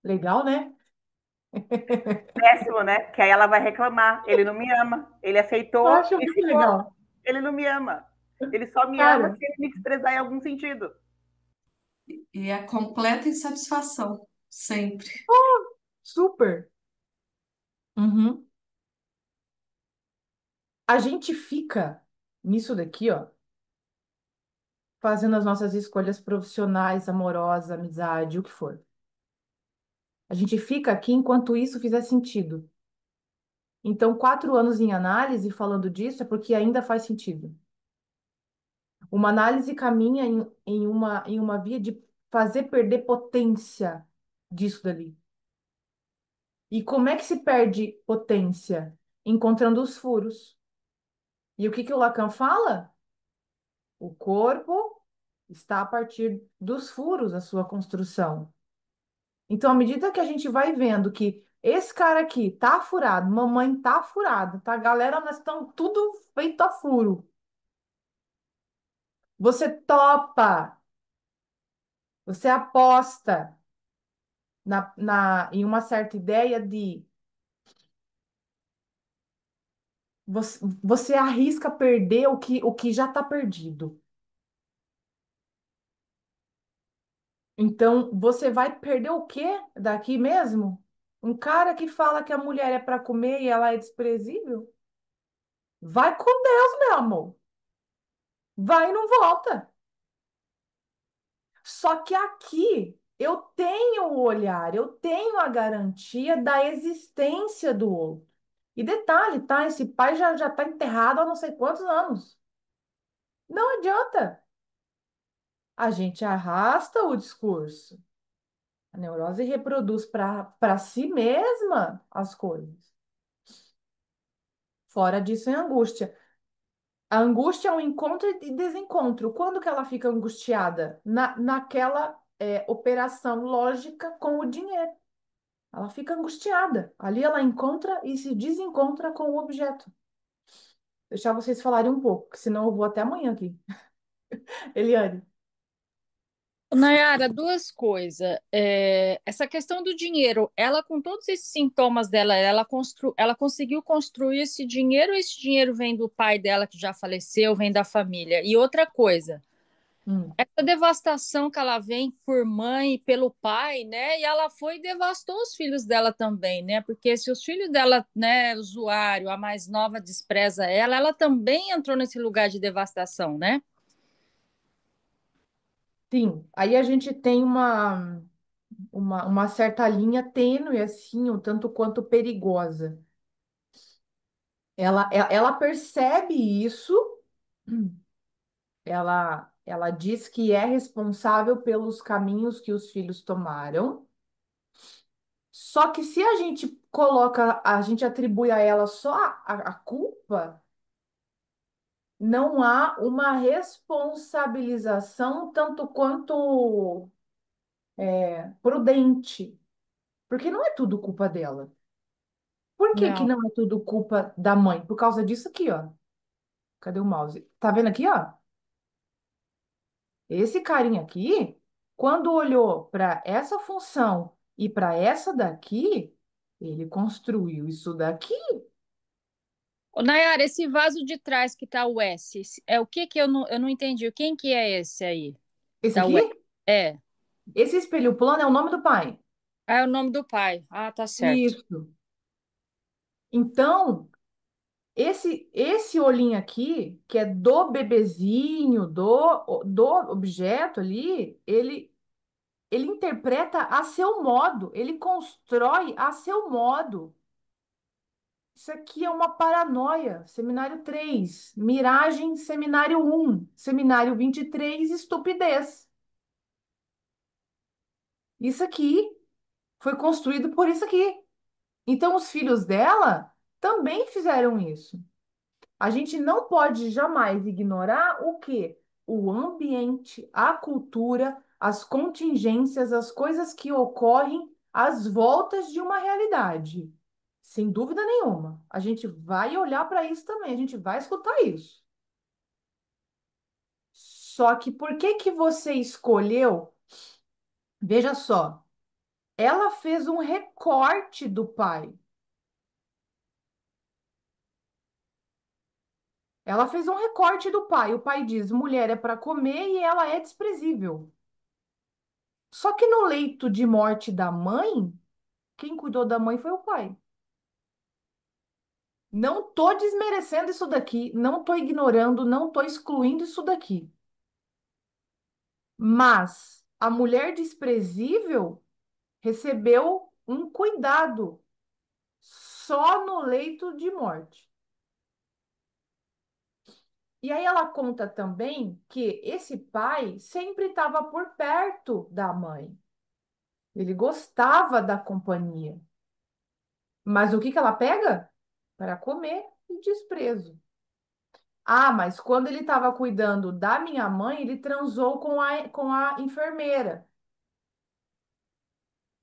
Legal, né? Péssimo, né? Que aí ela vai reclamar. Ele não me ama. Ele Eu aceitou acho e muito ficou. legal. Ele não me ama. Ele só me ama Cara, se ele me desprezar em algum sentido. E a completa insatisfação, sempre. super. Uhum. A gente fica nisso daqui, ó, fazendo as nossas escolhas profissionais, amorosas, amizade, o que for. A gente fica aqui enquanto isso fizer sentido. Então, 4 anos em análise falando disso é porque ainda faz sentido. Uma análise caminha em uma via de fazer perder potência disso dali. E como é que se perde potência? Encontrando os furos. E o que que o Lacan fala? O corpo está a partir dos furos a sua construção. Então, à medida que a gente vai vendo que esse cara aqui tá furado, mamãe tá furada, tá? Galera, nós estamos tudo feito a furo. Você topa, você aposta em uma certa ideia de você arrisca perder o que já está perdido. Então, você vai perder o quê daqui mesmo? Um cara que fala que a mulher é para comer e ela é desprezível? Vai com Deus, meu amor. Vai e não volta. Só que aqui eu tenho o olhar, eu tenho a garantia da existência do outro. E detalhe, tá? Esse pai já está enterrado há não sei quantos anos. Não adianta. A gente arrasta o discurso. A neurose reproduz para si mesma as coisas. Fora disso, é angústia. A angústia é um encontro e desencontro. Quando que ela fica angustiada? Naquela operação lógica com o dinheiro. Ela fica angustiada. Ali ela encontra e se desencontra com o objeto. Deixar vocês falarem um pouco, senão eu vou até amanhã aqui. Eliane. Nayara, duas coisas. Essa questão do dinheiro, ela com todos esses sintomas dela, ela conseguiu construir esse dinheiro ou esse dinheiro vem do pai dela que já faleceu, vem da família? E outra coisa, Hum. essa devastação que ela vem por mãe e pelo pai, né? E ela foi e devastou os filhos dela também, né? Porque se os filhos dela, né, usuário, a mais nova despreza ela, ela também entrou nesse lugar de devastação, né? Sim, aí a gente tem uma certa linha tênue, assim, um tanto quanto perigosa. Ela percebe isso, ela diz que é responsável pelos caminhos que os filhos tomaram. Só que se a gente coloca, a gente atribui a ela só a culpa, não há uma responsabilização tanto quanto prudente, porque não é tudo culpa dela. Por que que Não. não é tudo culpa da mãe? Por causa disso aqui, ó. Cadê o mouse? Tá vendo aqui, ó? Esse carinha aqui, quando olhou para essa função e para essa daqui, ele construiu isso daqui. Ô, Nayara, esse vaso de trás que tá o S, é o que que eu não entendi? Quem que é esse aí? Esse Tá o S? aqui, É. esse espelho plano é o nome do pai. Ah, é o nome do pai. Ah, tá certo. Isso. Então, esse olhinho aqui, que é do bebezinho, do objeto ali, ele interpreta a seu modo, ele constrói a seu modo. Isso aqui é uma paranoia. Seminário 3, miragem, seminário 1, seminário 23, estupidez. Isso aqui foi construído por isso aqui. Então, os filhos dela também fizeram isso. A gente não pode jamais ignorar o que? O ambiente, a cultura, as contingências, as coisas que ocorrem às voltas de uma realidade. Sem dúvida nenhuma. A gente vai olhar para isso também, a gente vai escutar isso. Só que por que que você escolheu? Veja só, ela fez um recorte do pai. Ela fez um recorte do pai. O pai diz: mulher é para comer e ela é desprezível. Só que no leito de morte da mãe, quem cuidou da mãe foi o pai. Não tô desmerecendo isso daqui, não tô ignorando, não tô excluindo isso daqui. Mas a mulher desprezível recebeu um cuidado só no leito de morte. E aí ela conta também que esse pai sempre estava por perto da mãe. Ele gostava da companhia. Mas o que que ela pega? Para comer e desprezo. Ah, mas quando ele estava cuidando da minha mãe, ele transou com a enfermeira.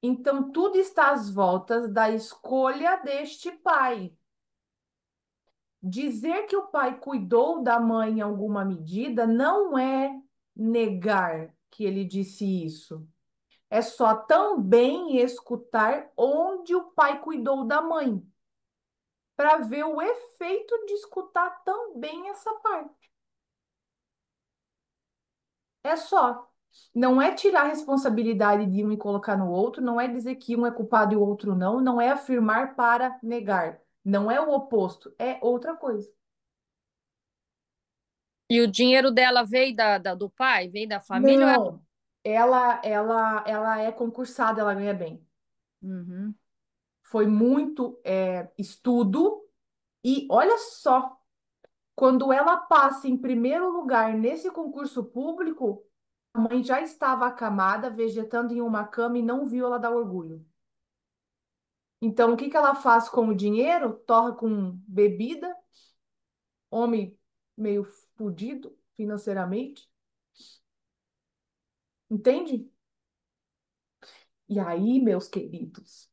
Então, tudo está às voltas da escolha deste pai. Dizer que o pai cuidou da mãe em alguma medida não é negar que ele disse isso. É só também escutar onde o pai cuidou da mãe, para ver o efeito de escutar também essa parte. É só. Não é tirar a responsabilidade de um e colocar no outro, não é dizer que um é culpado e o outro não, não é afirmar para negar. Não é o oposto, é outra coisa. E o dinheiro dela veio do pai? Veio da família? Não, ela é concursada, ela ganha bem. Uhum. Foi muito estudo e olha só, quando ela passa em primeiro lugar nesse concurso público, a mãe já estava acamada, vegetando em uma cama e não viu ela dar orgulho. Então, o que que ela faz com o dinheiro? Torra com bebida, homem meio fudido financeiramente, entende? E aí, meus queridos,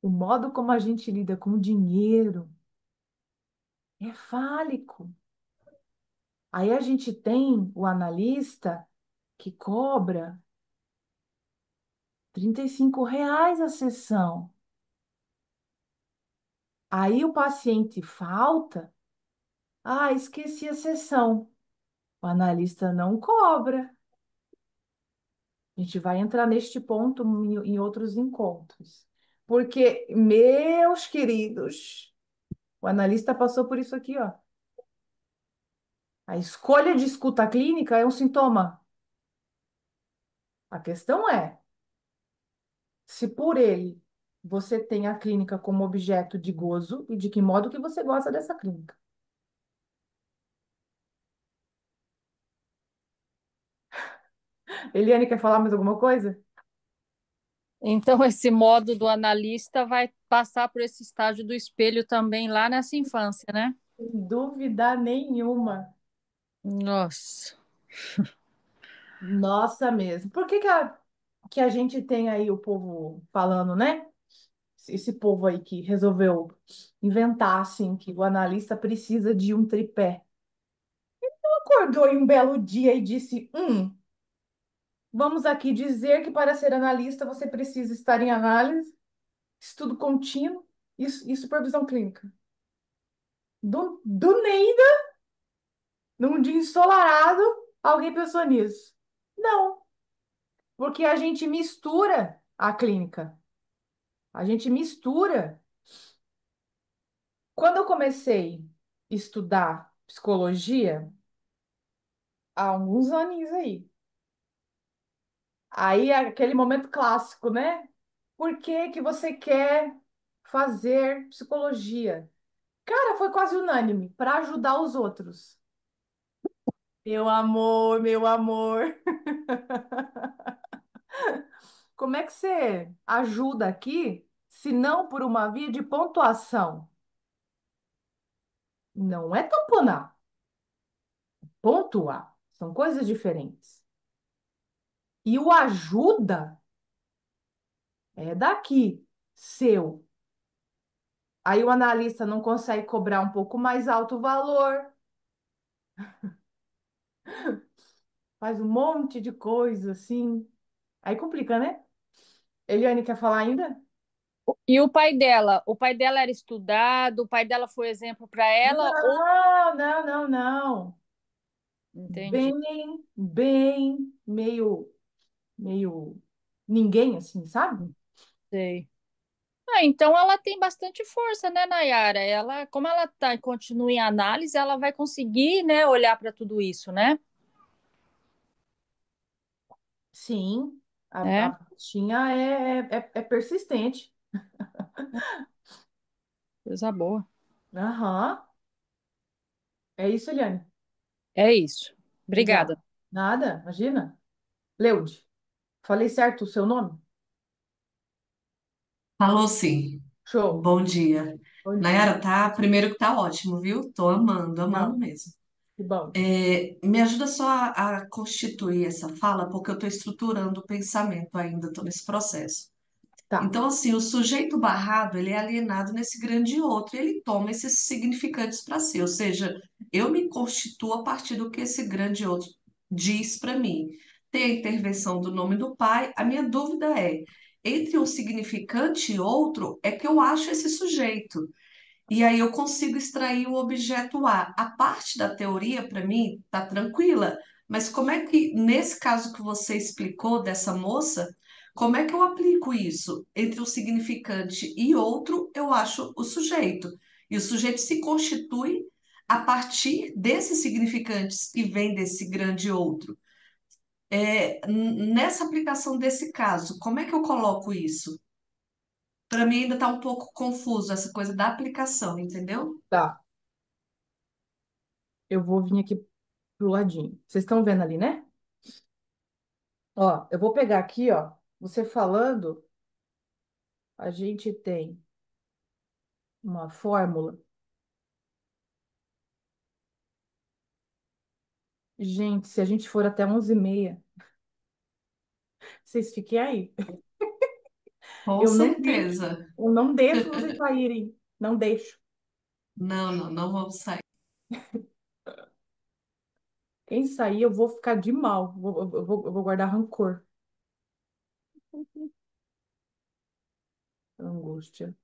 o modo como a gente lida com o dinheiro é fálico. Aí a gente tem o analista que cobra R$ 35 a sessão. Aí o paciente falta, esqueci a sessão. O analista não cobra. A gente vai entrar neste ponto em outros encontros. Porque, meus queridos, o analista passou por isso aqui, ó. A escolha de escuta clínica é um sintoma. A questão é, se por ele você tem a clínica como objeto de gozo e de que modo que você gosta dessa clínica. Eliane, quer falar mais alguma coisa? Então, esse modo do analista vai passar por esse estágio do espelho também lá nessa infância, né? Sem dúvida nenhuma. Nossa. Nossa mesmo. Por que a gente tem aí o povo falando, né? Esse povo aí que resolveu inventar, assim, que o analista precisa de um tripé. Acordou em um belo dia e disse: vamos aqui dizer que para ser analista você precisa estar em análise, estudo contínuo e supervisão clínica. Do Neida, num dia ensolarado, alguém pensou nisso. Não, porque a gente mistura a clínica. A gente mistura. Quando eu comecei a estudar psicologia, há alguns aninhos aí é aquele momento clássico, né? Por que que você quer fazer psicologia? Cara, foi quase unânime, para ajudar os outros. Meu amor, meu amor. Como é que você ajuda aqui, se não por uma via de pontuação? Não é tamponar, pontuar. São coisas diferentes. E o ajuda é daqui, seu. Aí o analista não consegue cobrar um pouco mais alto o valor, faz um monte de coisa assim. Aí complica, né? Eliane quer falar ainda? E o pai dela? O pai dela era estudado, o pai dela foi exemplo para ela ou Não, não, não, não. entendi. Bem, meio ninguém assim, sabe? Sei. Ah, então ela tem bastante força, né, Nayara? Ela, como ela tá, continua em análise, ela vai conseguir, né, olhar para tudo isso, né? Sim, a É, bichinha é persistente. coisa boa. Aham, é isso, Eliane. É isso. Obrigada. Obrigada. Nada, imagina. Leude, falei certo o seu nome? Falou sim. Show. Bom dia. Bom dia. Nayara, tá? Primeiro que tá ótimo, viu? Tô amando, amando Não, mesmo. que bom. Me ajuda só a constituir essa fala, porque eu estou estruturando o pensamento ainda, estou nesse processo. Tá. Então, assim, o sujeito barrado, ele é alienado nesse grande outro, e ele toma esses significantes para si, ou seja, eu me constituo a partir do que esse grande outro diz para mim. Tem a intervenção do nome do pai, a minha dúvida é, entre um significante e outro, é que eu acho esse sujeito. E aí eu consigo extrair o objeto A. A parte da teoria, para mim, tá tranquila. Mas como é que, nesse caso que você explicou dessa moça, como é que eu aplico isso? Entre um significante e outro, eu acho o sujeito. E o sujeito se constitui a partir desses significantes que vem desse grande outro. Nessa aplicação desse caso, como é que eu coloco isso? Para mim ainda está um pouco confuso essa coisa da aplicação, entendeu? Tá. Eu vou vir aqui pro ladinho. Vocês estão vendo ali, né? Ó, eu vou pegar aqui, ó. Você falando, a gente tem uma fórmula. Gente, se a gente for até 11h30, vocês fiquem aí. Com Eu não deixo, certeza. eu não deixo vocês saírem. Não deixo. Não, não, não vamos sair. Quem sair, eu vou ficar de mal. Eu vou guardar rancor. Angústia.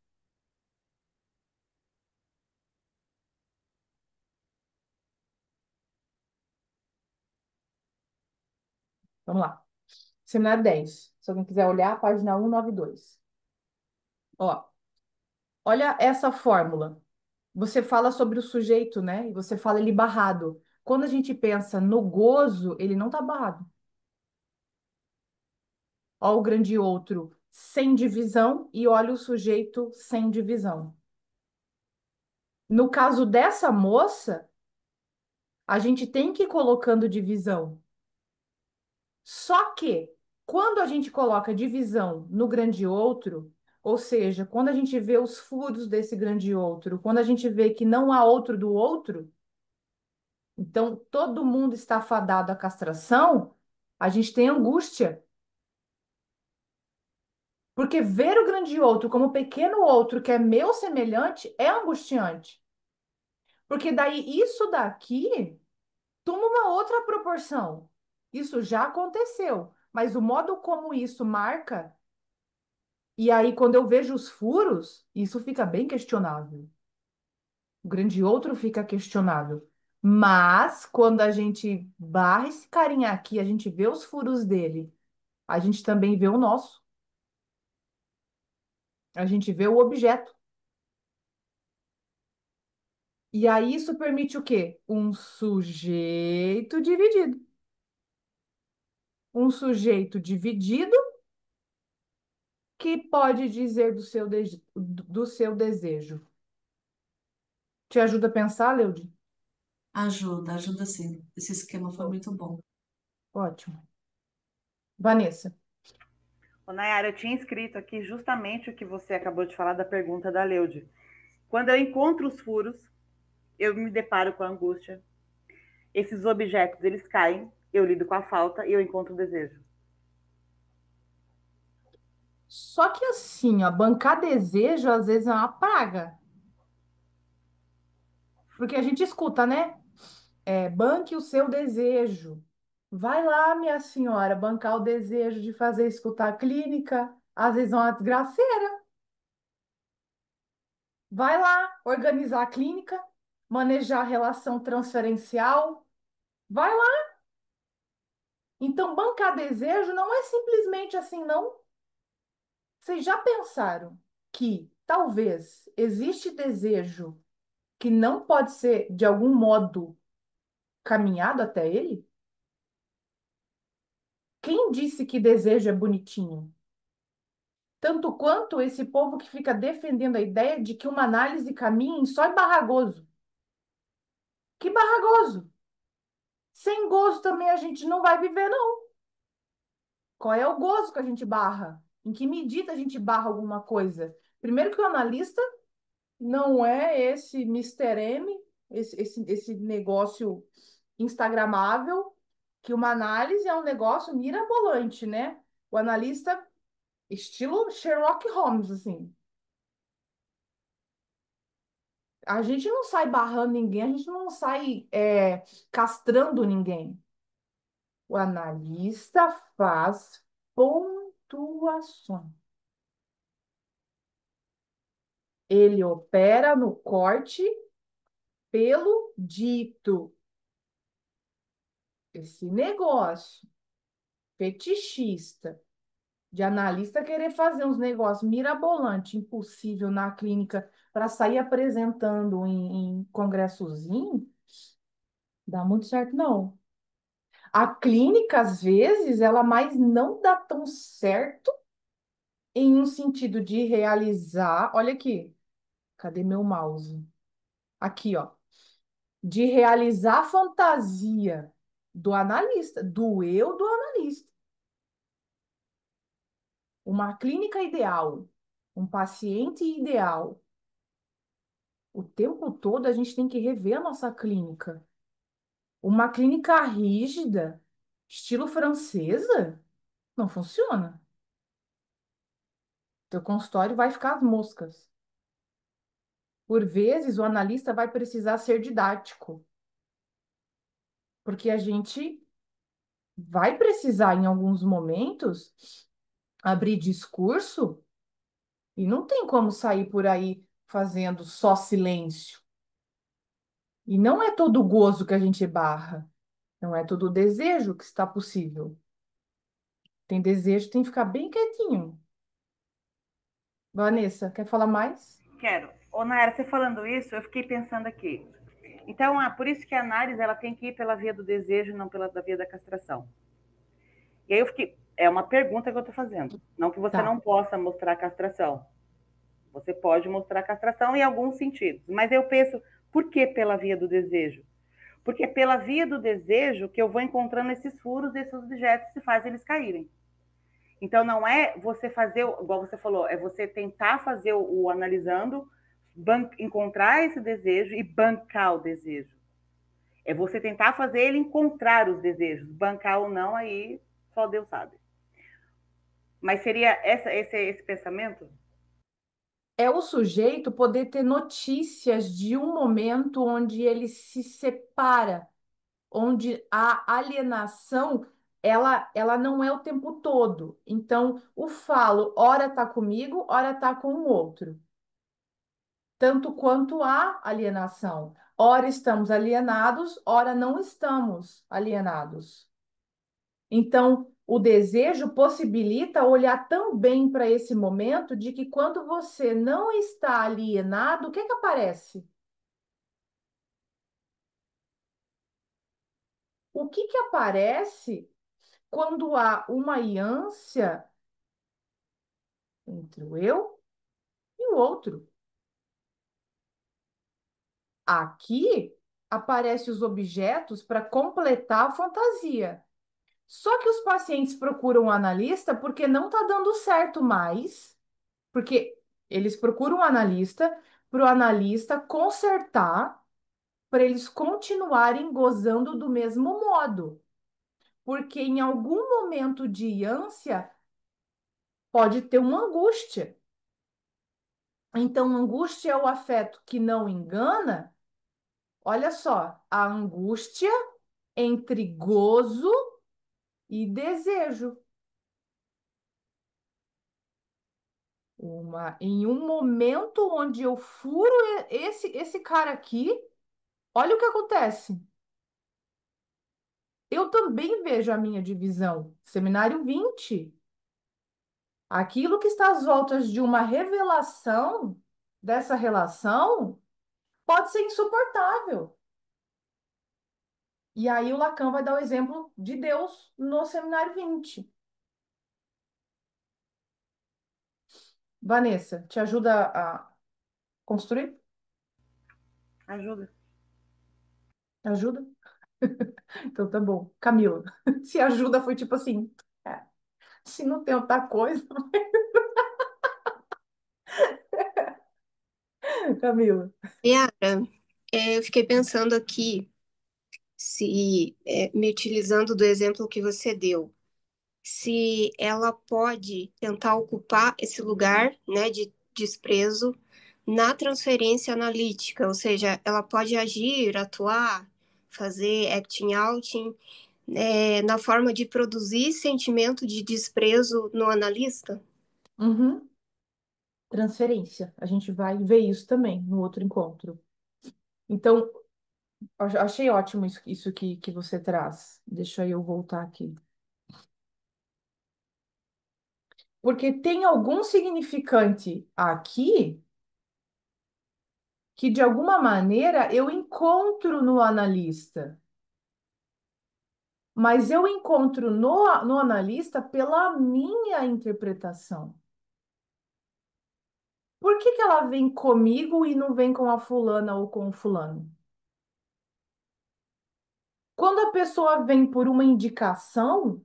Vamos lá. Seminário 10. Se alguém quiser olhar, página 192. Ó, olha essa fórmula. Você fala sobre o sujeito, né? E você fala ele barrado. Quando a gente pensa no gozo, ele não tá barrado. Ó, o grande outro sem divisão e olha o sujeito sem divisão. No caso dessa moça, a gente tem que ir colocando divisão. Só que quando a gente coloca divisão no grande outro, ou seja, quando a gente vê os furos desse grande outro, quando a gente vê que não há outro do outro, então todo mundo está fadado à castração, a gente tem angústia. Porque ver o grande outro como o pequeno outro que é meu semelhante é angustiante. Porque daí isso daqui toma uma outra proporção. Isso já aconteceu, mas o modo como isso marca, e aí quando eu vejo os furos, isso fica bem questionável. O grande outro fica questionável. Mas quando a gente barra esse carinha aqui, a gente vê os furos dele, a gente também vê o nosso. A gente vê o objeto. E aí isso permite o quê? Um sujeito dividido. Um sujeito dividido que pode dizer do seu desejo. Te ajuda a pensar, Leudi? Ajuda, ajuda sim. Esse esquema foi Bom, muito bom. ótimo. Vanessa, Ô, Nayara, eu tinha escrito aqui justamente o que você acabou de falar da pergunta da Leude. Quando eu encontro os furos, eu me deparo com a angústia. Esses objetos, eles caem, eu lido com a falta e eu encontro o desejo. só que assim, ó, bancar desejo às vezes é uma praga. Porque a gente escuta, né? Banque o seu desejo. Vai lá, minha senhora, bancar o desejo de fazer escutar a clínica. Às vezes é uma desgraceira. Vai lá, organizar a clínica, manejar a relação transferencial. Vai lá. Então, bancar desejo não é simplesmente assim, não. Vocês já pensaram que talvez existe desejo que não pode ser, de algum modo, caminhado até ele? Quem disse que desejo é bonitinho? Tanto quanto esse povo que fica defendendo a ideia de que uma análise caminha em só é barragoso. Que barragoso! Sem gozo também a gente não vai viver, não. Qual é o gozo que a gente barra? Em que medida a gente barra alguma coisa? Primeiro que o analista não é esse Mister M, esse negócio instagramável, que uma análise é um negócio mirabolante, né? O analista, estilo Sherlock Holmes, assim. A gente não sai barrando ninguém, a gente não sai castrando ninguém. O analista faz pontuações. Ele opera no corte pelo dito. Esse negócio fetichista de analista querer fazer uns negócios mirabolante, impossível na clínica para sair apresentando em congressozinho, dá muito certo, não. A clínica, às vezes, ela mais não dá tão certo em um sentido de realizar. Olha aqui, cadê meu mouse? Aqui, ó. De realizar a fantasia do analista, do eu do analista. Uma clínica ideal, um paciente ideal. O tempo todo a gente tem que rever a nossa clínica. Uma clínica rígida, estilo francesa, não funciona. Teu consultório vai ficar às moscas. Por vezes, o analista vai precisar ser didático, porque a gente vai precisar, em alguns momentos, abrir discurso e não tem como sair por aí fazendo só silêncio. E não é todo gozo que a gente barra, não é todo desejo que está possível. Tem desejo, tem que ficar bem quietinho. Vanessa, quer falar mais? Quero. Ô, Nayara, você falando isso, eu fiquei pensando aqui. Então, por isso que a análise ela tem que ir pela via do desejo, não pela da via da castração. E aí eu fiquei. É uma pergunta que eu estou fazendo. Não que você Tá. não possa mostrar a castração. Você pode mostrar a castração em alguns sentidos. Mas eu penso, por que pela via do desejo? Porque é pela via do desejo que eu vou encontrando esses furos desses objetos e faz eles caírem. Então não é você fazer, igual você falou, é você tentar fazer o analisando, encontrar esse desejo e bancar o desejo. É você tentar fazer ele encontrar os desejos. Bancar ou não, aí só Deus sabe. Mas seria esse pensamento? É o sujeito poder ter notícias de um momento onde ele se separa, onde a alienação ela não é o tempo todo. Então, o falo, ora está comigo, ora está com o outro. Tanto quanto a alienação. Ora estamos alienados, ora não estamos alienados. Então, o desejo possibilita olhar também para esse momento de que quando você não está alienado, o que que aparece? O que que aparece quando há uma ânsia entre o eu e o outro? Aqui aparecem os objetos para completar a fantasia. Só que os pacientes procuram um analista porque não está dando certo mais, porque eles procuram um analista para o analista consertar, para eles continuarem gozando do mesmo modo. Porque em algum momento de ânsia pode ter uma angústia. Então, angústia é o afeto que não engana. Olha só, a angústia entre gozo e desejo. Em um momento onde eu furo esse cara aqui, olha o que acontece. Eu também vejo a minha divisão. Seminário 20. Aquilo que está às voltas de uma revelação dessa relação pode ser insuportável. E aí o Lacan vai dar o exemplo de Deus no Seminário 20. Vanessa, te ajuda a construir? Ajuda. Ajuda? Então tá bom. Camila, se ajuda foi tipo assim, é, se não tem outra coisa, Camila. Yara, eu fiquei pensando aqui, se me utilizando do exemplo que você deu, se ela pode tentar ocupar esse lugar, né, de desprezo na transferência analítica, ou seja, ela pode agir, atuar, fazer acting out, na forma de produzir sentimento de desprezo no analista? Uhum. Transferência. A gente vai ver isso também no outro encontro. Então, achei ótimo isso que você traz. Deixa eu voltar aqui. Porque tem algum significante aqui que, de alguma maneira, eu encontro no analista. Mas eu encontro no analista pela minha interpretação. Por que que ela vem comigo e não vem com a fulana ou com o fulano? Quando a pessoa vem por uma indicação,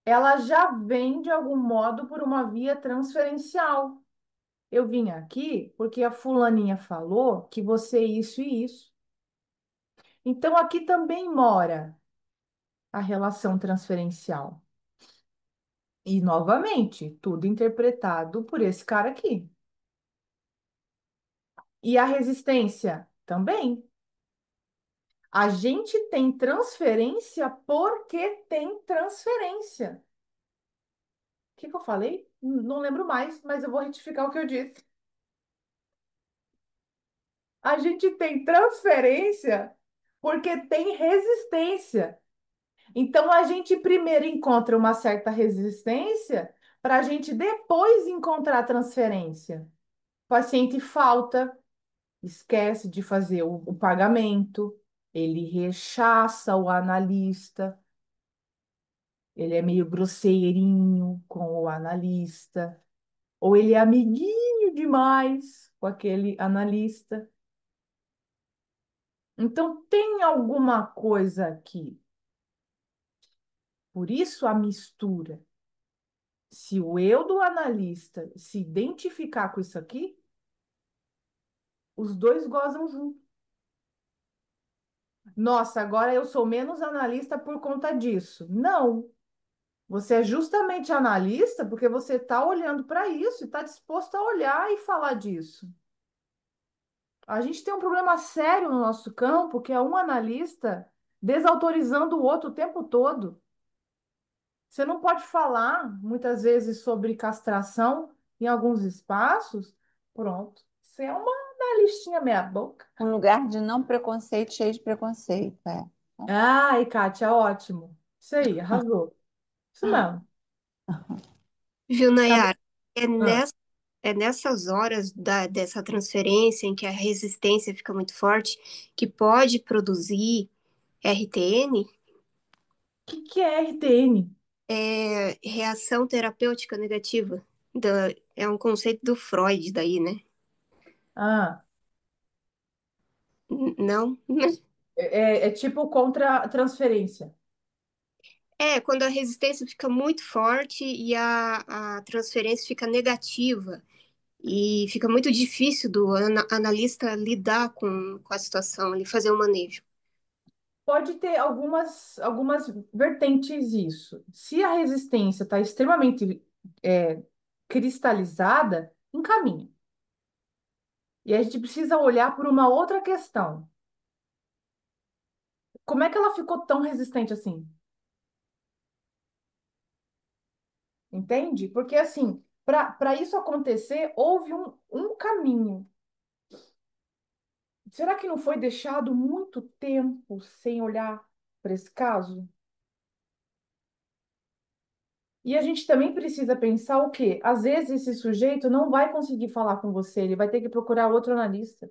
ela já vem de algum modo por uma via transferencial. Eu vim aqui porque a fulaninha falou que você é isso e isso. Então aqui também mora a relação transferencial. E novamente, tudo interpretado por esse cara aqui. E a resistência também. A gente tem transferência porque tem transferência. O que que eu falei? Não lembro mais, mas eu vou retificar o que eu disse. A gente tem transferência porque tem resistência. Então, a gente primeiro encontra uma certa resistência para a gente depois encontrar transferência. O paciente falta, esquece de fazer o pagamento, ele rechaça o analista, ele é meio grosseirinho com o analista, ou ele é amiguinho demais com aquele analista. Então, tem alguma coisa aqui. Por isso a mistura. Se o eu do analista se identificar com isso aqui, os dois gozam junto. Nossa, agora eu sou menos analista por conta disso. Não. Você é justamente analista porque você está olhando para isso e está disposto a olhar e falar disso. A gente tem um problema sério no nosso campo, que é um analista desautorizando o outro o tempo todo. Você não pode falar, muitas vezes, sobre castração em alguns espaços. Pronto. Você é uma analistinha meia boca. Um lugar de não preconceito, cheio de preconceito. É. Ai, Kátia, ótimo. Isso aí, arrasou. Isso mesmo. Viu, Tá- Nayara? É, Ah, é nessas horas dessa transferência em que a resistência fica muito forte que pode produzir RTN, que é RTN? reação terapêutica negativa. É um conceito do Freud daí, né? Ah, Não? é tipo contra-transferência. É, quando a resistência fica muito forte e a transferência fica negativa. E fica muito difícil do analista lidar com a situação, ele fazer o manejo. Pode ter algumas vertentes isso. Se a resistência está extremamente cristalizada, encaminha. E a gente precisa olhar por uma outra questão. Como é que ela ficou tão resistente assim? Entende? Porque, assim, para isso acontecer, houve um caminho. Será que não foi deixado muito tempo sem olhar para esse caso? E a gente também precisa pensar o quê? Às vezes esse sujeito não vai conseguir falar com você, ele vai ter que procurar outro analista.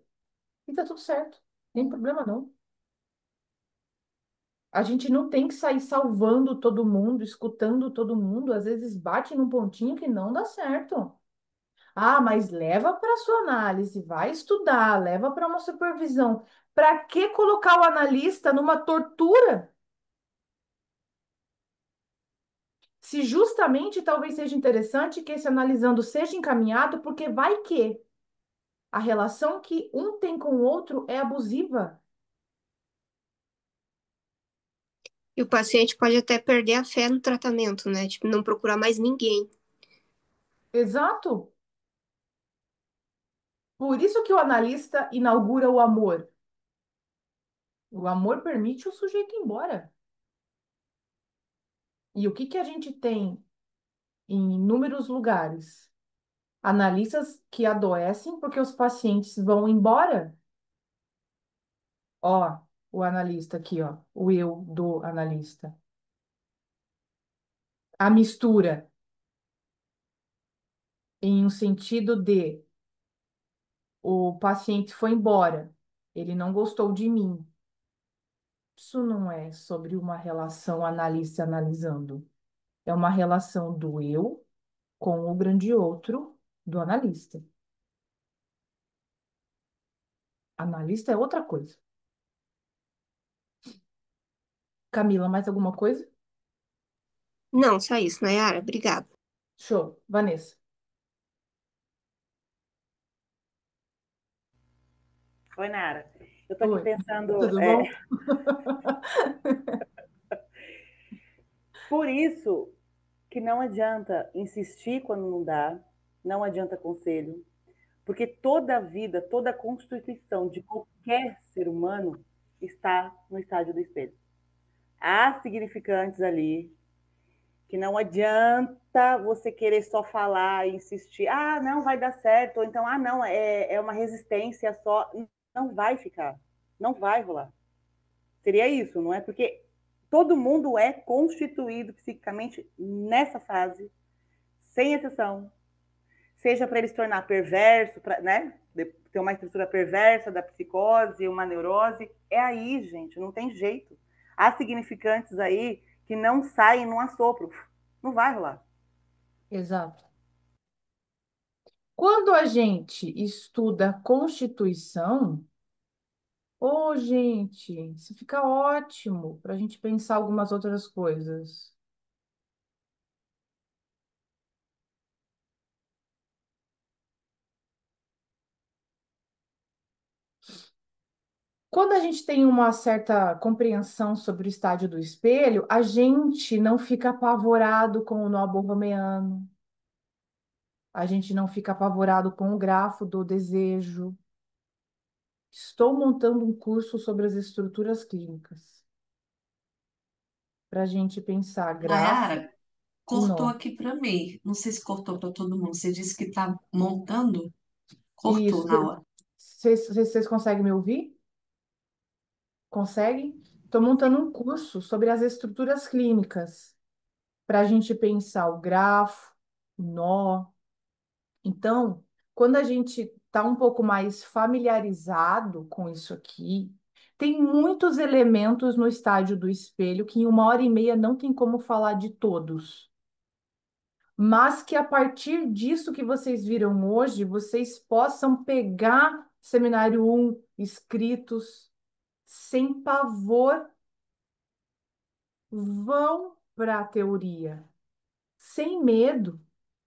E tá tudo certo, não tem problema não. A gente não tem que sair salvando todo mundo, escutando todo mundo, às vezes bate num pontinho que não dá certo. Ah, mas leva para sua análise, vai estudar, leva para uma supervisão. Para que colocar o analista numa tortura? Se justamente talvez seja interessante que esse analisando seja encaminhado, porque vai que a relação que um tem com o outro é abusiva. E o paciente pode até perder a fé no tratamento, né? Tipo, não procurar mais ninguém. Exato. Por isso que o analista inaugura o amor. O amor permite o sujeito ir embora. E o que que a gente tem em inúmeros lugares? Analistas que adoecem porque os pacientes vão embora. Ó, o analista aqui, ó, o eu do analista. A mistura em um sentido de o paciente foi embora, ele não gostou de mim. Isso não é sobre uma relação analista analisando. É uma relação do eu com o grande outro do analista. Analista é outra coisa. Camila, mais alguma coisa? Não, só isso, Nayara. Obrigada. Show. Vanessa. Oi, Nara. Eu tô aqui Oi. pensando, Tudo bom? por isso que não adianta insistir quando não dá, não adianta conselho, porque toda a vida, toda a constituição de qualquer ser humano está no estádio do espelho. Há significantes ali que não adianta você querer só falar e insistir, ah, não vai dar certo, ou então, ah, não, é uma resistência só. Não vai ficar, não vai rolar. Seria isso, não é? Porque todo mundo é constituído psiquicamente nessa fase, sem exceção. Seja para ele se tornar perverso, né? Ter uma estrutura perversa da psicose, uma neurose. É aí, gente, não tem jeito. Há significantes aí que não saem num assopro. Não vai rolar. Exato. Quando a gente estuda a Constituição, ô, gente, isso fica ótimo para a gente pensar algumas outras coisas. Quando a gente tem uma certa compreensão sobre o estádio do espelho, a gente não fica apavorado com o nó borromeano, a gente não fica apavorado com o grafo do desejo. Estou montando um curso sobre as estruturas clínicas, para a gente pensar grafo Nayara, e cortou nó. aqui para mim. Não sei se cortou para todo mundo. Você disse que está montando? Cortou Isso. na hora. Vocês conseguem me ouvir? Conseguem? Estou montando um curso sobre as estruturas clínicas, para a gente pensar o grafo, o nó. Então, quando a gente está um pouco mais familiarizado com isso aqui, tem muitos elementos no estádio do espelho que em 1 hora e meia não tem como falar de todos. Mas que a partir disso que vocês viram hoje, vocês possam pegar seminário 1, escritos, sem pavor, vão para a teoria, sem medo.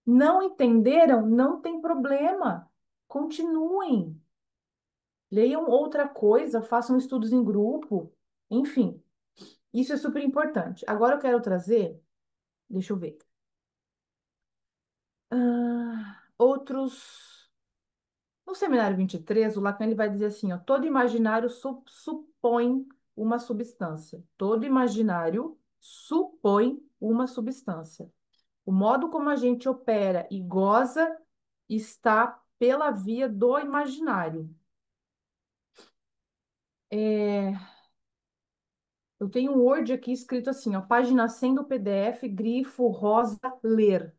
Não entenderam? Não tem problema. Continuem. Leiam outra coisa, façam estudos em grupo. Enfim, isso é super importante. Agora eu quero trazer, deixa eu ver, outros. No seminário 23, o Lacan ele vai dizer assim, ó, todo imaginário supõe uma substância. Todo imaginário supõe uma substância. O modo como a gente opera e goza está pela via do imaginário. Eu tenho um Word aqui escrito assim, ó, página 100 do PDF, grifo rosa, ler.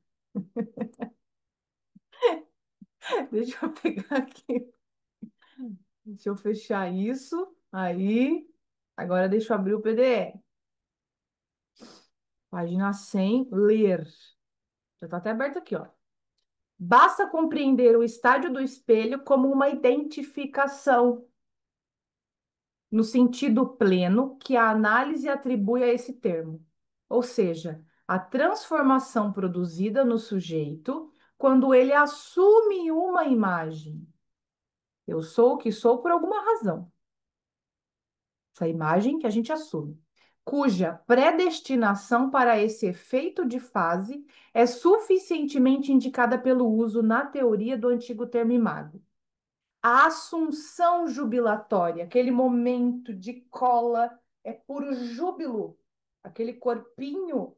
Deixa eu pegar aqui. Deixa eu fechar isso. Aí, agora deixa eu abrir o PDF. Página 100, ler. Já está até aberto aqui, ó. Basta compreender o estádio do espelho como uma identificação, no sentido pleno que a análise atribui a esse termo. Ou seja, a transformação produzida no sujeito quando ele assume uma imagem. Eu sou o que sou por alguma razão. Essa imagem que a gente assume, cuja predestinação para esse efeito de fase é suficientemente indicada pelo uso na teoria do antigo termo imago. A assunção jubilatória, aquele momento de cola, é puro júbilo, aquele corpinho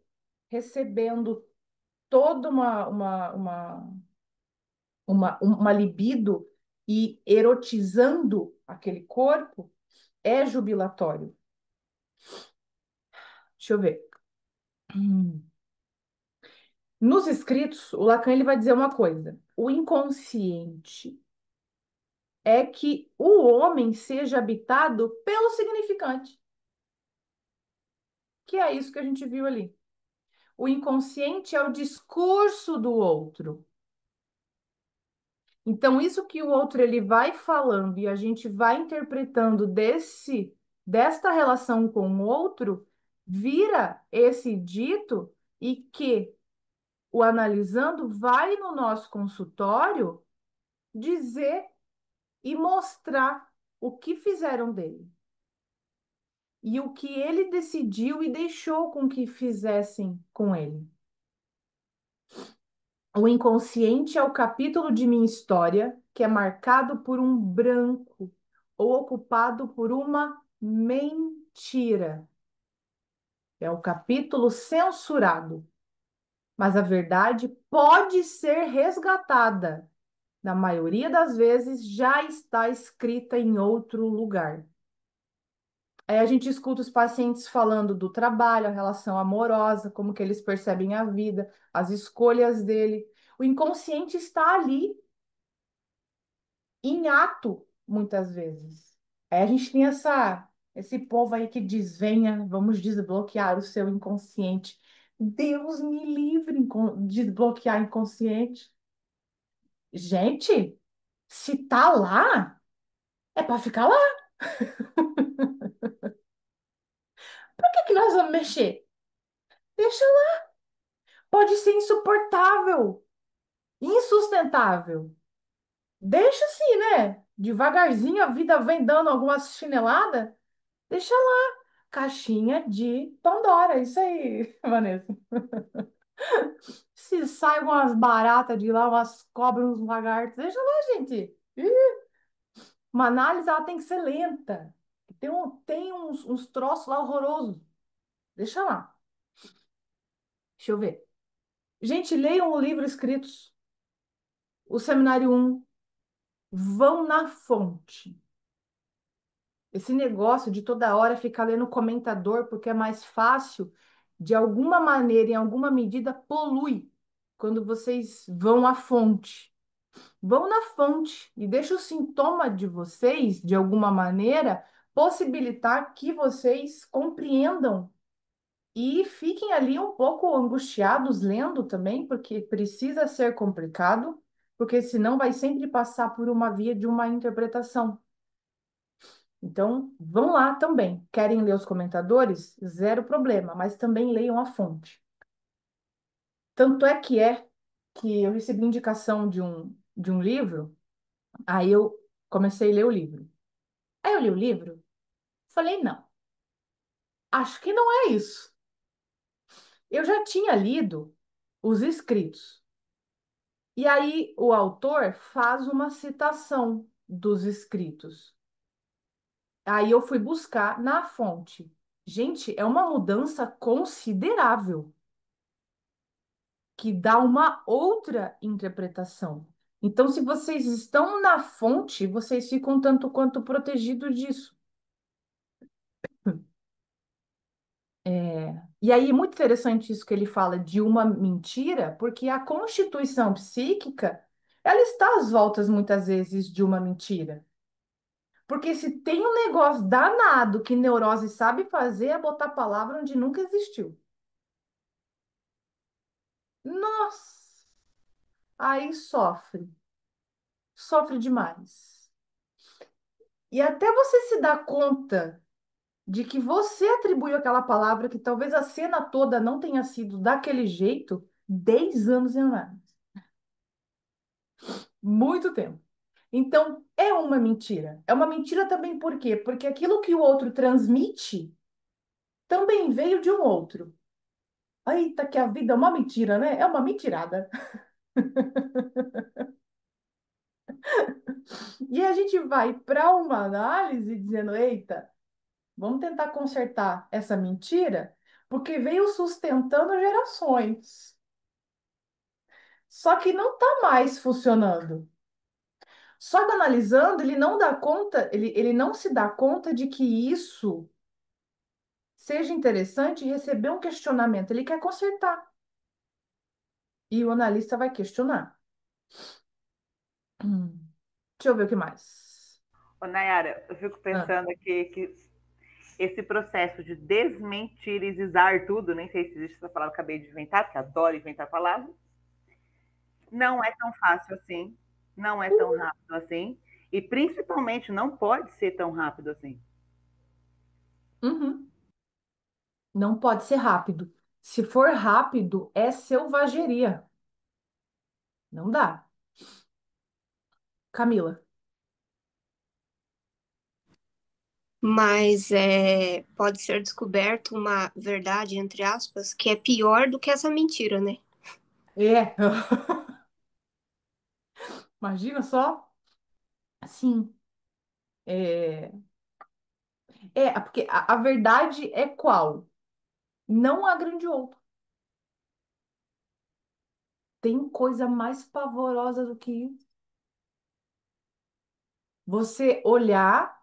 recebendo toda uma libido e erotizando aquele corpo, é jubilatório. Deixa eu ver. Nos escritos, o Lacan ele vai dizer uma coisa: o inconsciente é que o homem seja habitado pelo significante, que é isso que a gente viu ali. O inconsciente é o discurso do outro. Então, isso que o outro ele vai falando e a gente vai interpretando desta relação com o outro, vira esse dito e que o analisando vai no nosso consultório dizer e mostrar o que fizeram dele e o que ele decidiu e deixou com que fizessem com ele. O inconsciente é o capítulo de minha história que é marcado por um branco ou ocupado por uma mentira. É o capítulo censurado. Mas a verdade pode ser resgatada. Na maioria das vezes, já está escrita em outro lugar. Aí a gente escuta os pacientes falando do trabalho, a relação amorosa, como que eles percebem a vida, as escolhas dele. O inconsciente está ali, em ato, muitas vezes. Aí a gente tem esse povo aí que diz, venha, vamos desbloquear o seu inconsciente. Deus me livre desbloquear inconsciente. Gente, se tá lá, é para ficar lá. Por que que nós vamos mexer? Deixa lá. Pode ser insuportável, insustentável. Deixa assim, né? Devagarzinho a vida vem dando algumas chineladas. Deixa lá. Caixinha de Pandora, isso aí, Vanessa. Se sai umas baratas de lá, umas cobras, uns lagartos, deixa lá, gente. Ih, uma análise ela tem que ser lenta. Tem uns troços lá horrorosos. Deixa lá. Deixa eu ver. Gente, leiam o livro escritos. O seminário um. Vão na fonte. Esse negócio de toda hora ficar lendo comentador, porque é mais fácil, de alguma maneira, em alguma medida, polui quando vocês vão à fonte. Vão na fonte e deixa o sintoma de vocês, de alguma maneira, possibilitar que vocês compreendam e fiquem ali um pouco angustiados lendo também, porque precisa ser complicado, porque senão vai sempre passar por uma via de uma interpretação. Então, vão lá também. Querem ler os comentadores? Zero problema, mas também leiam a fonte. Tanto é que eu recebi indicação de um livro, aí eu comecei a ler o livro. Aí eu li o livro, falei, não, acho que não é isso. Eu já tinha lido os escritos. E aí o autor faz uma citação dos escritos. Aí eu fui buscar na fonte. Gente, é uma mudança considerável, que dá uma outra interpretação. Então, se vocês estão na fonte, vocês ficam tanto quanto protegidos disso. E aí é muito interessante isso que ele fala de uma mentira, porque a constituição psíquica, ela está às voltas muitas vezes de uma mentira. Porque se tem um negócio danado que neurose sabe fazer, é botar palavra onde nunca existiu. Nossa, aí sofre, sofre demais. E até você se dar conta de que você atribuiu aquela palavra que talvez a cena toda não tenha sido daquele jeito, 10 anos em análise. Muito tempo. Então, é uma mentira. É uma mentira também por quê? Porque aquilo que o outro transmite também veio de um outro. Eita, que a vida é uma mentira, né? É uma mentirada. E a gente vai para uma análise dizendo: eita, vamos tentar consertar essa mentira, porque veio sustentando gerações. Só que não está mais funcionando. Só que analisando, ele não dá conta, ele não se dá conta de que isso seja interessante receber um questionamento. Ele quer consertar. E o analista vai questionar. Hum, Deixa eu ver o que mais. Ô, Nayara, eu fico Ah, pensando aqui que esse processo de desmentirizar tudo, nem sei se existe essa palavra, acabei de inventar, porque adoro inventar palavras, não é tão fácil assim, não é tão rápido assim, e principalmente não pode ser tão rápido assim. uhum. Não pode ser rápido. Se for rápido, é selvageria. Não dá. Camila. Mas pode ser descoberto uma verdade, entre aspas, que é pior do que essa mentira, né? É. Imagina só. Sim. É, Porque a verdade é qual? Não há grande outro. Tem coisa mais pavorosa do que isso. Você olhar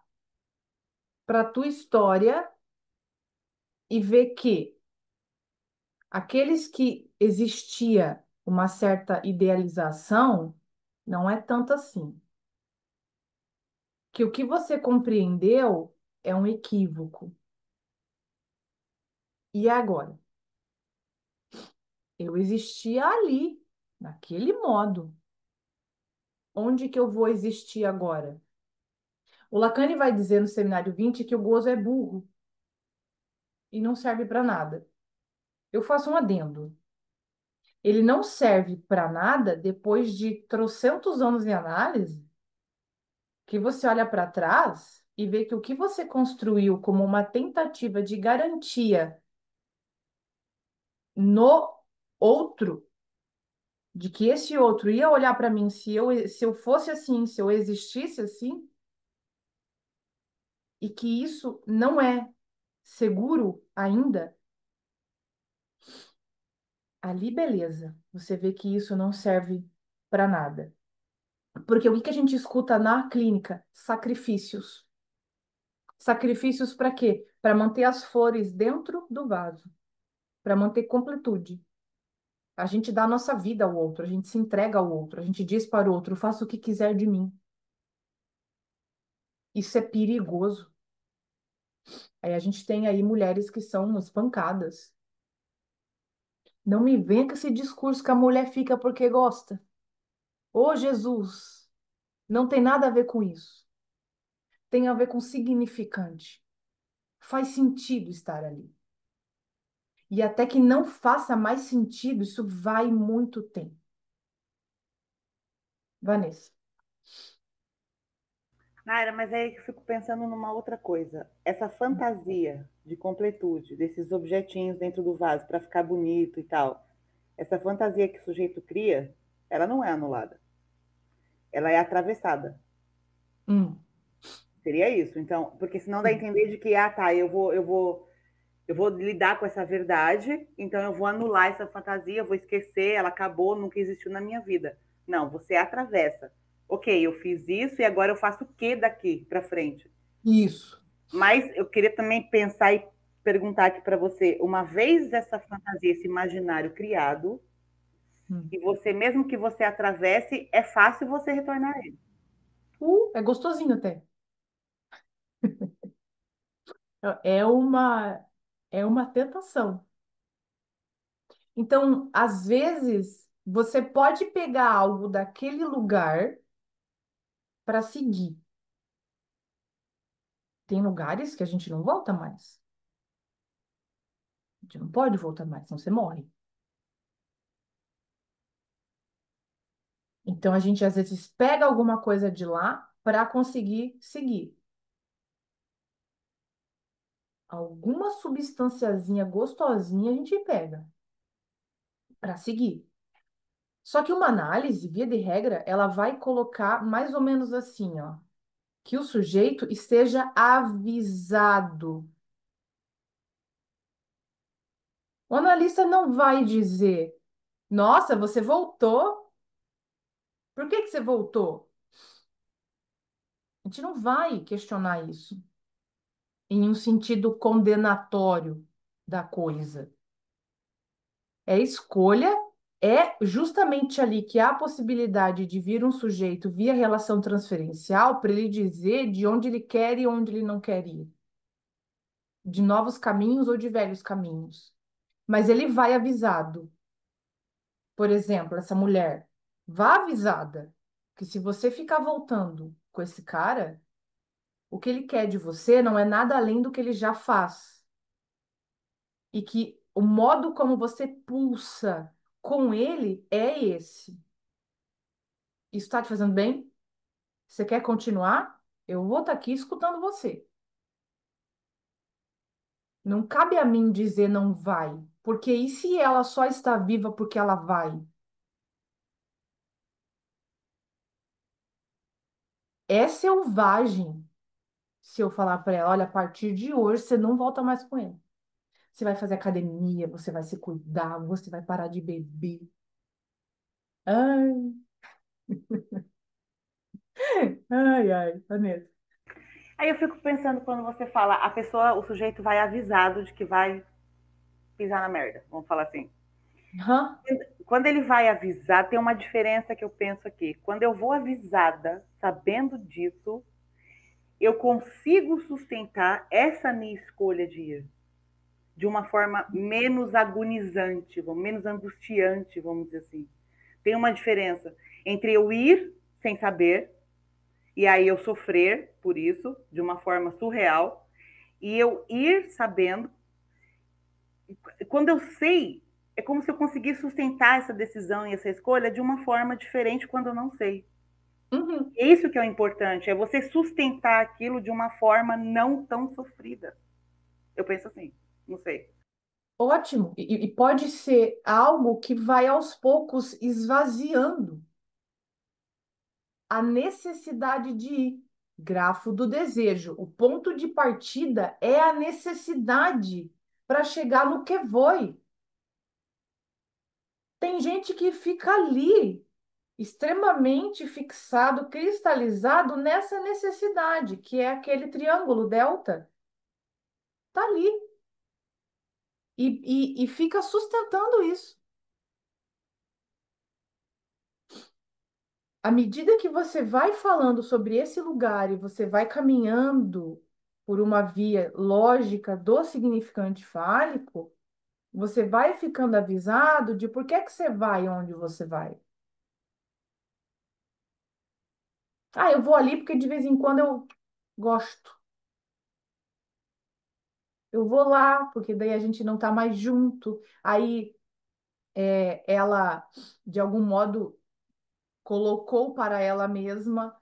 para a tua história e ver que aqueles que existia uma certa idealização, não é tanto assim. Que o que você compreendeu é um equívoco. E agora? Eu existia ali, naquele modo. Onde que eu vou existir agora? O Lacan vai dizer no Seminário 20 que o gozo é burro e não serve para nada. Eu faço um adendo. Ele não serve para nada depois de trocentos anos de análise, que você olha para trás e vê que o que você construiu como uma tentativa de garantia no outro, de que esse outro ia olhar para mim se eu fosse assim, se eu existisse assim, e que isso não é seguro ainda, ali beleza. Você vê que isso não serve para nada. Porque o que que a gente escuta na clínica? Sacrifícios. Sacrifícios para quê? Para manter as flores dentro do vaso, para manter completude. A gente dá a nossa vida ao outro, a gente se entrega ao outro, a gente diz para o outro, faça o que quiser de mim. Isso é perigoso. Aí a gente tem aí mulheres que são espancadas. Não me venha com esse discurso que a mulher fica porque gosta. Ô, Jesus, não tem nada a ver com isso. Tem a ver com significante. Faz sentido estar ali. E até que não faça mais sentido, isso vai muito tempo. Vanessa. Naira, mas é aí que eu fico pensando numa outra coisa. Essa fantasia de completude, desses objetinhos dentro do vaso para ficar bonito e tal, essa fantasia que o sujeito cria, ela não é anulada. Ela é atravessada. Hum, Seria isso. Então, porque senão dá a entender de que, ah, tá, eu vou lidar com essa verdade, então eu vou anular essa fantasia, eu vou esquecer, ela acabou, nunca existiu na minha vida. Não, você atravessa. Ok, eu fiz isso e agora eu faço o que daqui para frente? isso. Mas eu queria também pensar e perguntar aqui para você, uma vez essa fantasia, esse imaginário criado, Hum. e você, mesmo que você atravesse, é fácil você retornar a ele. É gostosinho até. É uma, é uma tentação. Então, às vezes, você pode pegar algo daquele lugar para seguir. Tem lugares que a gente não volta mais. A gente não pode voltar mais, senão você morre. Então, a gente às vezes pega alguma coisa de lá para conseguir seguir. Alguma substanciazinha gostosinha a gente pega para seguir. Só que uma análise, via de regra, ela vai colocar mais ou menos assim, ó, que o sujeito esteja avisado. O analista não vai dizer, nossa, você voltou? Por que que você voltou? A gente não vai questionar isso em um sentido condenatório da coisa. É escolha, é justamente ali que há a possibilidade de vir um sujeito via relação transferencial para ele dizer de onde ele quer e onde ele não quer ir, de novos caminhos ou de velhos caminhos. Mas ele vai avisado. Por exemplo, essa mulher, vá avisada que se você ficar voltando com esse cara, o que ele quer de você não é nada além do que ele já faz. E que o modo como você pulsa com ele é esse. Isso está te fazendo bem? Você quer continuar? Eu vou estar aqui escutando você. Não cabe a mim dizer não vai, porque e se ela só está viva porque ela vai? É selvagem. se eu falar para ela, olha, a partir de hoje você não volta mais com ele. Você vai fazer academia, você vai se cuidar, você vai parar de beber. Ai, ai, Vanessa. Aí eu fico pensando quando você fala, a pessoa, o sujeito vai avisado de que vai pisar na merda, vamos falar assim. Hã? Quando ele vai avisar, tem uma diferença que eu penso aqui. Quando eu vou avisada, sabendo disso, eu consigo sustentar essa minha escolha de ir de uma forma menos agonizante, menos angustiante, vamos dizer assim. Tem uma diferença entre eu ir sem saber e aí eu sofrer por isso de uma forma surreal e eu ir sabendo. Quando eu sei, é como se eu conseguisse sustentar essa decisão e essa escolha de uma forma diferente quando eu não sei. Uhum. É isso que é o importante, é você sustentar aquilo de uma forma não tão sofrida. Eu penso assim, não sei. Ótimo. E pode ser algo que vai aos poucos esvaziando a necessidade de ir. Grafo do desejo. O ponto de partida é a necessidade para chegar no que foi. Tem gente que fica ali, extremamente fixado, cristalizado nessa necessidade, que é aquele triângulo delta. Tá ali. E fica sustentando isso. À medida que você vai falando sobre esse lugar e você vai caminhando por uma via lógica do significante fálico, você vai ficando avisado de por que que você vai onde você vai. Ah, eu vou ali porque de vez em quando eu gosto. Eu vou lá porque daí a gente não tá mais junto. Aí ela, de algum modo, colocou para ela mesma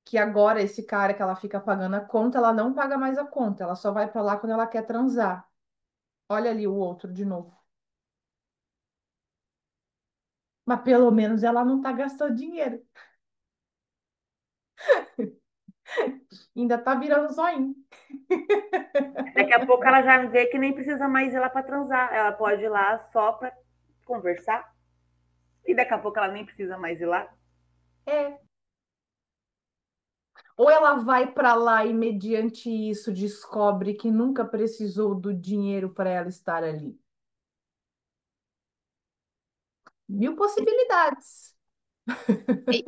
que agora esse cara que ela fica pagando a conta, ela não paga mais a conta, ela só vai para lá quando ela quer transar. Olha ali o outro de novo. Mas pelo menos ela não tá gastando dinheiro. Ainda tá virando zoinho. Daqui a pouco ela já vê que nem precisa mais ir lá para transar. Ela pode ir lá só para conversar. E daqui a pouco ela nem precisa mais ir lá. É. Ou ela vai para lá e, mediante isso, descobre que nunca precisou do dinheiro para ela estar ali. Mil possibilidades. É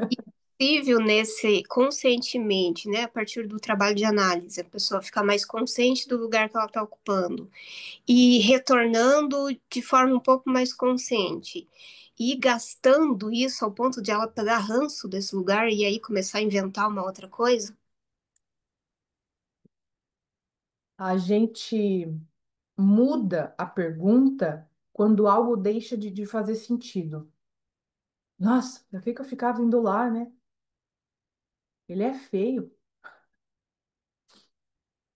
possível nesse conscientemente, né, a partir do trabalho de análise, a pessoa ficar mais consciente do lugar que ela está ocupando e retornando de forma um pouco mais consciente e gastando isso ao ponto de ela pegar ranço desse lugar e aí começar a inventar uma outra coisa. A gente muda a pergunta quando algo deixa de fazer sentido. Nossa, por que que eu ficava indo lá, né? Ele é feio.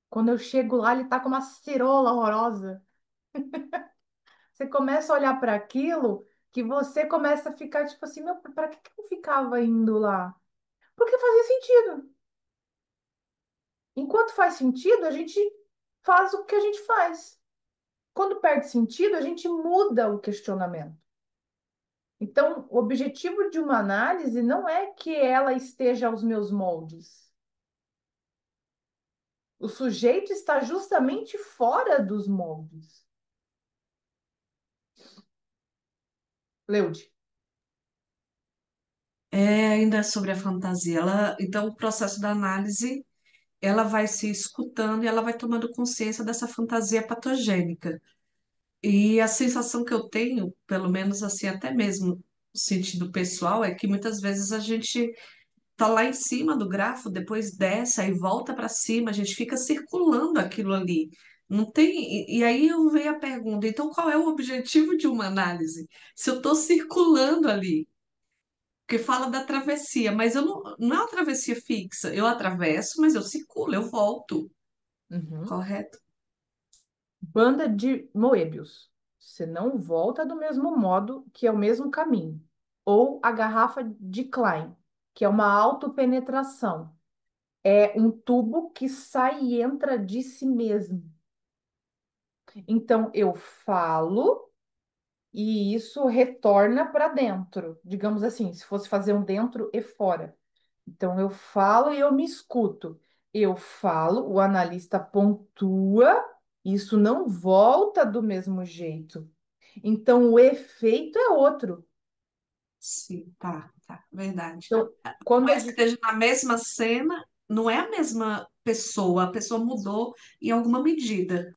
Quando eu chego lá, ele tá com uma cirola horrorosa. Você começa a olhar para aquilo que você começa a ficar tipo assim, meu, para que que eu ficava indo lá? Porque fazia sentido. Enquanto faz sentido, a gente faz o que a gente faz. Quando perde sentido, a gente muda o questionamento. Então, o objetivo de uma análise não é que ela esteja aos meus moldes. O sujeito está justamente fora dos moldes. Leude. É ainda sobre a fantasia. Então, o processo da análise, ela vai se escutando e ela vai tomando consciência dessa fantasia patogênica. E a sensação que eu tenho, pelo menos assim, até mesmo no sentido pessoal, é que muitas vezes a gente tá lá em cima do grafo, depois desce e volta para cima, a gente fica circulando aquilo ali. Não tem. E aí eu vejo a pergunta, então qual é o objetivo de uma análise? Se eu estou circulando ali, porque fala da travessia, mas eu não é uma travessia fixa. Eu atravesso, mas eu circulo, eu volto, Uhum. correto? Banda de Moebius. Você não volta do mesmo modo que é o mesmo caminho. Ou a garrafa de Klein, que é uma autopenetração. É um tubo que sai e entra de si mesmo. Então, eu falo e isso retorna para dentro. Digamos assim, se fosse fazer um dentro e fora. Então, eu falo e eu me escuto. Eu falo, o analista pontua, isso não volta do mesmo jeito. Então, o efeito é outro. Sim, tá, verdade. Então, Por quando a mais que gente esteja na mesma cena, não é a mesma pessoa, a pessoa mudou em alguma medida.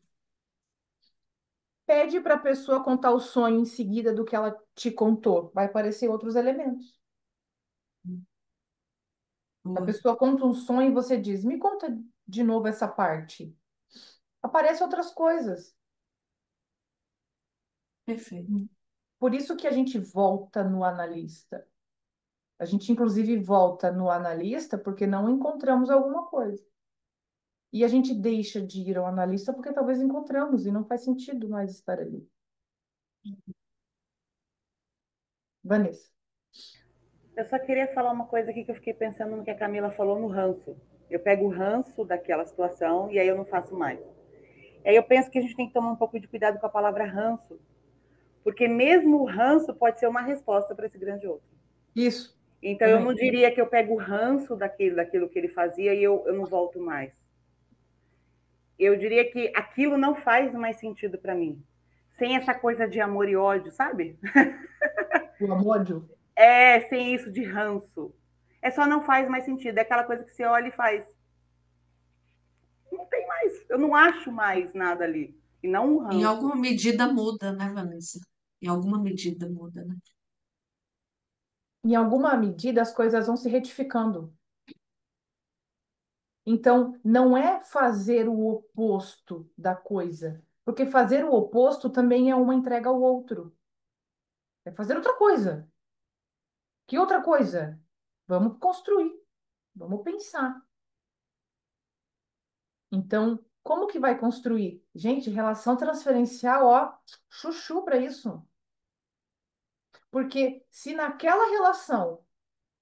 pede para a pessoa contar o sonho em seguida do que ela te contou, vai aparecer outros elementos. A Boa, pessoa conta um sonho e você diz: me conta de novo essa parte. Aparecem outras coisas. perfeito. Por isso que a gente volta no analista. A gente, inclusive, volta no analista porque não encontramos alguma coisa. E a gente deixa de ir ao analista porque talvez encontramos e não faz sentido mais estar ali. Vanessa. Eu só queria falar uma coisa aqui que eu fiquei pensando no que a Camila falou no ranço. Eu pego o ranço daquela situação e aí eu não faço mais. E aí eu penso que a gente tem que tomar um pouco de cuidado com a palavra ranço, porque mesmo o ranço pode ser uma resposta para esse grande outro. Isso, Então eu não também. diria que eu pego o ranço daquilo que ele fazia e eu não volto mais. Eu diria que aquilo não faz mais sentido para mim. Sem essa coisa de amor e ódio, sabe? O amor. É, sem isso de ranço. É só não faz mais sentido. É aquela coisa que você olha e faz. Não tem mais. Eu não acho mais nada ali. E não um Em ranço. alguma medida muda, né, Vanessa? Em alguma medida muda, né? Em alguma medida, as coisas vão se retificando. Então, não é fazer o oposto da coisa, porque fazer o oposto também é uma entrega ao outro. É fazer outra coisa. Que outra coisa? Vamos construir, vamos pensar. Então, como que vai construir? Gente, relação transferencial, ó, chuchu para isso. Porque se naquela relação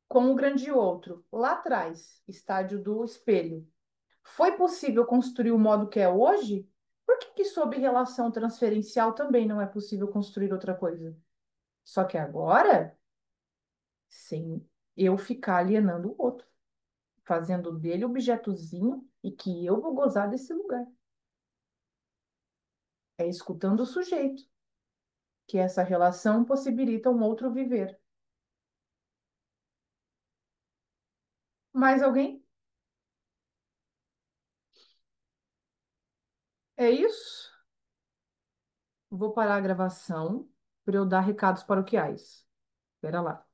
com o grande outro, lá atrás, estádio do espelho, foi possível construir o modo que é hoje, por que que sob relação transferencial também não é possível construir outra coisa? Só que agora, sem eu ficar alienando o outro, fazendo dele objetozinho e que eu vou gozar desse lugar. É escutando o sujeito, que essa relação possibilita um outro viver. Mais alguém? É isso? Vou parar a gravação para eu dar recados paroquiais. Espera lá.